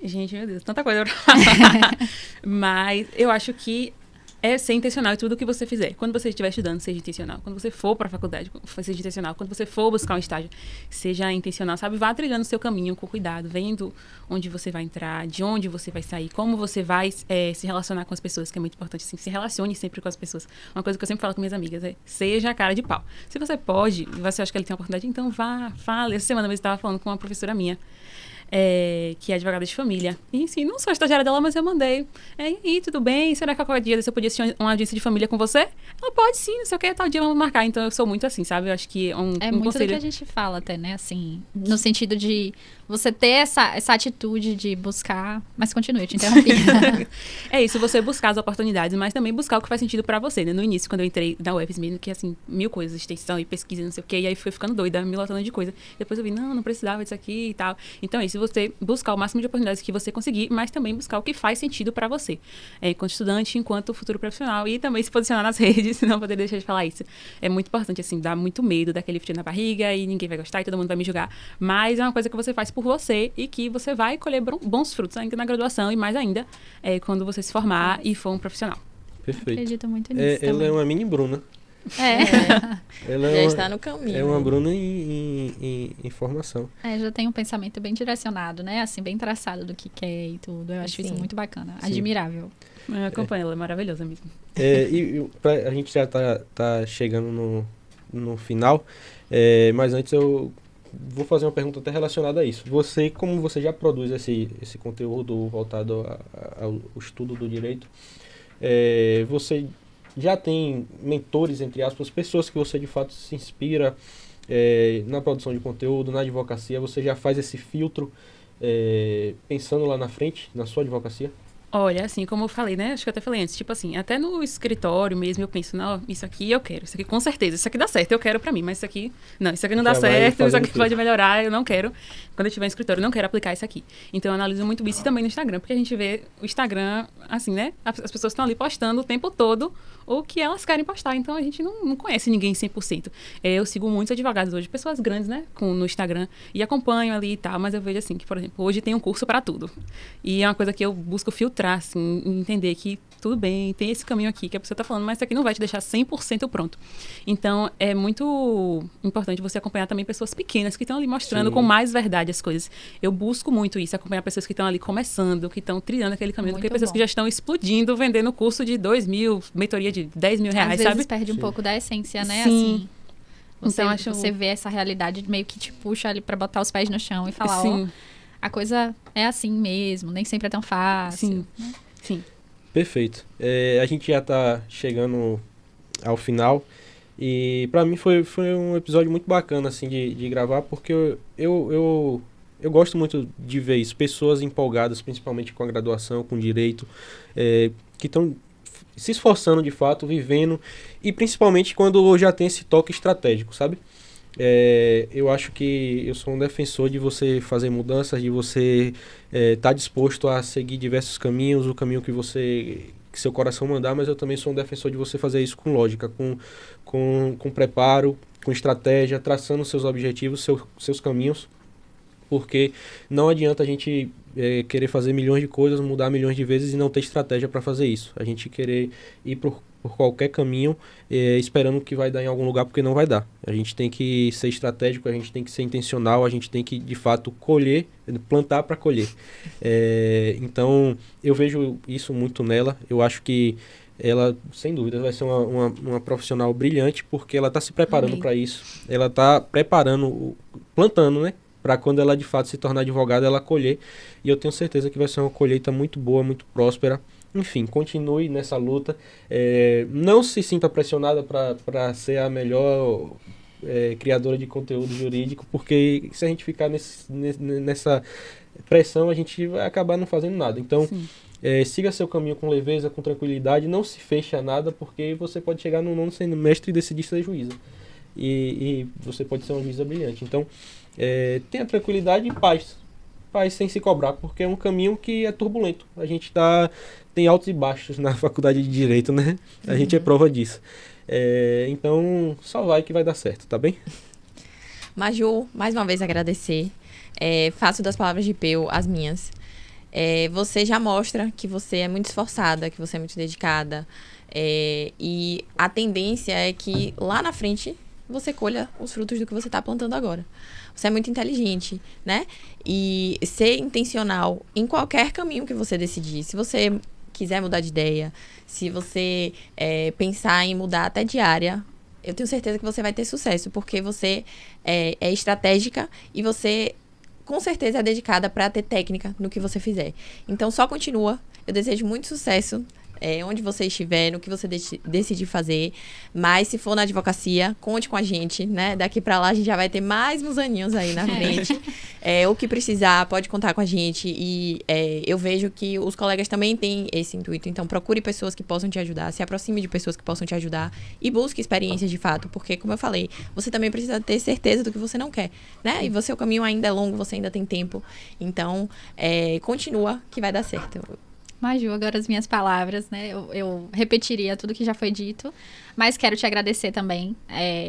Gente, meu Deus, tanta coisa pra falar. Mas eu acho que é ser intencional em tudo que você fizer. Quando você estiver estudando, seja intencional. Quando você for para a faculdade, seja intencional. Quando você for buscar um estágio, seja intencional, sabe? Vá trilhando o seu caminho com cuidado, vendo onde você vai entrar, de onde você vai sair, como você vai se relacionar com as pessoas, que é muito importante. Assim, se relacione sempre com as pessoas. Uma coisa que eu sempre falo com minhas amigas é, seja a cara de pau. Se você pode, você acha que ele tem uma oportunidade, então vá, fale. Essa semana eu estava falando com uma professora minha, que é advogada de família. E, assim, não sou estagiária dela, mas eu mandei. E tudo bem? Será que qualquer dia você podia assistir uma audiência de família com você? Ela pode sim, não sei o que, tal dia vamos marcar. Então, eu sou muito assim, sabe? Eu acho que um
muito
conselho...
do que a gente fala até, né? Assim, no sentido de você ter essa atitude de buscar... Mas continue, eu te interrompi.
É isso, você buscar as oportunidades, mas também buscar o que faz sentido pra você, né? No início, quando eu entrei na UFS mesmo, que assim, 1000 coisas, extensão e pesquisa, não sei o que, e aí fui ficando doida, me lotando de coisa. Depois eu vi, não precisava disso aqui e tal. Então é isso, você buscar o máximo de oportunidades que você conseguir, mas também buscar o que faz sentido pra você. Enquanto estudante, enquanto futuro profissional, e também se posicionar nas redes, não poder deixar de falar isso. É muito importante, assim, dá muito medo daquele frio na barriga e ninguém vai gostar e todo mundo vai me julgar. Mas é uma coisa que você faz por você e que você vai colher bons frutos ainda na graduação e mais ainda quando você se formar e for um profissional.
Perfeito.
Acredito muito nisso
Ela
também.
é uma mini Bruna. Ela
Já está no caminho.
É uma Bruna em formação.
Já tem um pensamento bem direcionado, né? Assim, bem traçado do que quer e tudo. Eu acho isso muito bacana.
Sim.
Admirável.
Eu acompanho, ela é maravilhosa mesmo.
A gente já tá chegando no final, mas antes eu vou fazer uma pergunta até relacionada a isso. Como você já produz esse conteúdo voltado ao estudo do direito, você já tem mentores, entre aspas, pessoas que você de fato se inspira na produção de conteúdo, na advocacia, você já faz esse filtro pensando lá na frente, na sua advocacia?
Olha, assim, como eu falei, né? Acho que eu até falei antes, tipo assim, até no escritório mesmo eu penso, não, isso aqui eu quero, isso aqui com certeza, isso aqui dá certo, eu quero pra mim, mas isso aqui não dá
Já vai
certo, isso
fazendo
aqui
tudo.
pode melhorar, eu não quero. Quando eu estiver no escritório, eu não quero aplicar isso aqui. Então eu analiso muito isso e também no Instagram, porque a gente vê o Instagram, assim, né? As pessoas estão ali postando o tempo todo o que elas querem postar, então a gente não conhece ninguém 100%. Eu sigo muitos advogados hoje, pessoas grandes, né, no Instagram, e acompanho ali e tal, mas eu vejo assim, que, por exemplo, hoje tem um curso para tudo. E é uma coisa que eu busco filtrar, assim, entender que tudo bem, tem esse caminho aqui que a pessoa está falando, mas isso aqui não vai te deixar 100% pronto. Então, é muito importante você acompanhar também pessoas pequenas que estão ali mostrando
Sim.
com mais verdade as coisas. Eu busco muito isso, acompanhar pessoas que estão ali começando, que estão trilhando aquele caminho, do que
Muito
pessoas
bom.
que já estão explodindo, vendendo curso de 2.000, mentoria de 10 mil
Às
reais,
vezes
sabe?
perde um
Sim.
pouco da essência, né?
Sim.
Assim, você,
Então, acho-
você vê essa realidade meio que te puxa ali pra botar os pés no chão e falar, ó,
Sim,
a coisa é assim mesmo, nem sempre é tão fácil.
sim, sim.
Perfeito. A gente já tá chegando ao final e pra mim foi um episódio muito bacana assim de gravar, porque eu gosto muito de ver isso, pessoas empolgadas, principalmente com a graduação, com direito, que estão se esforçando de fato, vivendo, e principalmente quando já tem esse toque estratégico, sabe? Eu acho que eu sou um defensor de você fazer mudanças, de você estar disposto a seguir diversos caminhos, o caminho que seu coração mandar, mas eu também sou um defensor de você fazer isso com lógica, com preparo, com estratégia, traçando seus objetivos, seus caminhos, porque não adianta a gente querer fazer milhões de coisas, mudar milhões de vezes e não ter estratégia para fazer isso. A gente querer ir por qualquer caminho esperando que vai dar em algum lugar, porque não vai dar. A gente tem que ser estratégico, a gente tem que ser intencional, a gente tem que, de fato, colher, plantar para colher. Então, eu vejo isso muito nela. Eu acho que ela, sem dúvida, vai ser uma profissional brilhante, porque ela está se preparando
Amém.
para isso. Ela está preparando, plantando, né? Para quando ela de fato se tornar advogada, ela colher. E eu tenho certeza que vai ser uma colheita muito boa, muito próspera. Enfim, continue nessa luta. Não se sinta pressionada para ser a melhor criadora de conteúdo jurídico, porque se a gente ficar nessa pressão, a gente vai acabar não fazendo nada. Então, siga seu caminho com leveza, com tranquilidade, não se feche a nada, porque você pode chegar no nono semestre e decidir ser juíza. E você pode ser uma juíza brilhante. Então, tenha tranquilidade e paz sem se cobrar, porque é um caminho que é turbulento. A gente tem altos e baixos na faculdade de Direito, né? A gente é prova disso. Então, só vai que vai dar certo, tá bem?
Maju, mais uma vez agradecer. Faço das palavras de Peu as minhas. Você já mostra que você é muito esforçada, que você é muito dedicada. E a tendência é que lá na frente você colha os frutos do que você está plantando agora. Você é muito inteligente, né? E ser intencional em qualquer caminho que você decidir. Se você quiser mudar de ideia, se você pensar em mudar até de área, eu tenho certeza que você vai ter sucesso, porque você é estratégica e você, com certeza, é dedicada para ter técnica no que você fizer. Então, só continua. Eu desejo muito sucesso. Onde você estiver, no que você decidir fazer. Mas se for na advocacia, conte com a gente, né? Daqui pra lá a gente já vai ter mais uns aninhos aí na frente. O que precisar, pode contar com a gente. E eu vejo que os colegas também têm esse intuito. Então, procure pessoas que possam te ajudar, se aproxime de pessoas que possam te ajudar e busque experiências de fato. Porque, como eu falei, você também precisa ter certeza do que você não quer, né? E o caminho ainda é longo, você ainda tem tempo. Então, continua que vai dar certo.
Maju, agora as minhas palavras, né? Eu repetiria tudo que já foi dito, mas quero te agradecer também.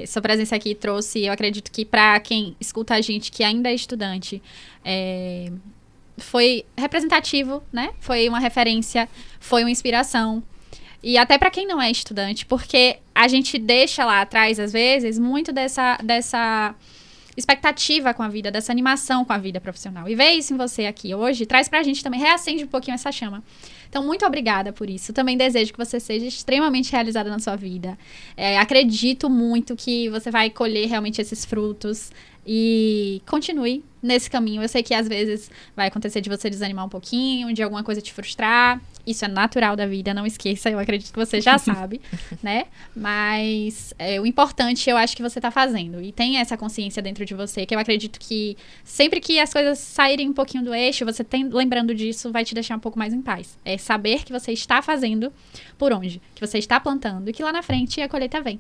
Sua presença aqui trouxe, eu acredito que para quem escuta a gente que ainda é estudante, foi representativo, né? Foi uma referência, foi uma inspiração. E até para quem não é estudante, porque a gente deixa lá atrás, às vezes, muito dessa expectativa com a vida, dessa animação com a vida profissional. E ver isso em você aqui hoje, traz pra gente também, reacende um pouquinho essa chama. Então, muito obrigada por isso. Também desejo que você seja extremamente realizada na sua vida. Acredito muito que você vai colher realmente esses frutos E continue nesse caminho. Eu sei que às vezes vai acontecer de você desanimar um pouquinho, de alguma coisa te frustrar. Isso é natural da vida, não esqueça. Eu acredito que você já sabe, né? Mas o importante eu acho que você tá fazendo. E tem essa consciência dentro de você, que eu acredito que sempre que as coisas saírem um pouquinho do eixo, você lembrando disso, vai te deixar um pouco mais em paz. É saber que você está fazendo por onde, que você está plantando e que lá na frente a colheita vem.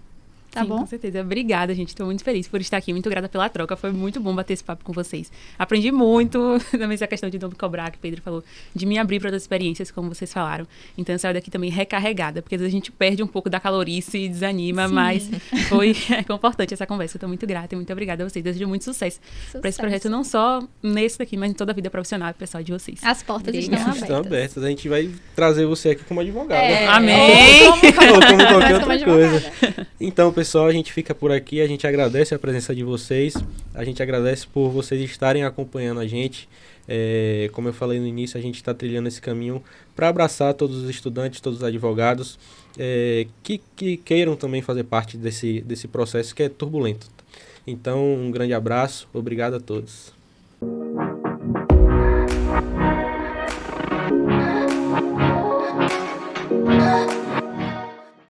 Tá
Sim,
bom?
Com certeza. Obrigada, gente. Estou muito feliz por estar aqui. Muito grata pela troca. Foi muito bom bater esse papo com vocês. Aprendi muito, também essa questão de não me cobrar, que o Pedro falou, de me abrir para outras experiências, como vocês falaram. Então, eu saio daqui também recarregada, porque às vezes a gente perde um pouco da calorice e desanima,
Sim.
mas foi importante essa conversa. Estou muito grata e muito obrigada a vocês. Desejo muito sucesso para esse projeto, não só nesse daqui, mas em toda a vida profissional e pessoal de vocês.
As portas estão abertas.
Estão abertas. A gente vai trazer você aqui como advogada.
Amém!
Ou como qualquer outra
Mas
coisa. Então, pessoal, a gente fica por aqui. A gente agradece a presença de vocês. A gente agradece por vocês estarem acompanhando a gente. Como eu falei no início, a gente está trilhando esse caminho para abraçar todos os estudantes, todos os advogados que queiram também fazer parte desse processo que é turbulento. Então, um grande abraço. Obrigado a todos.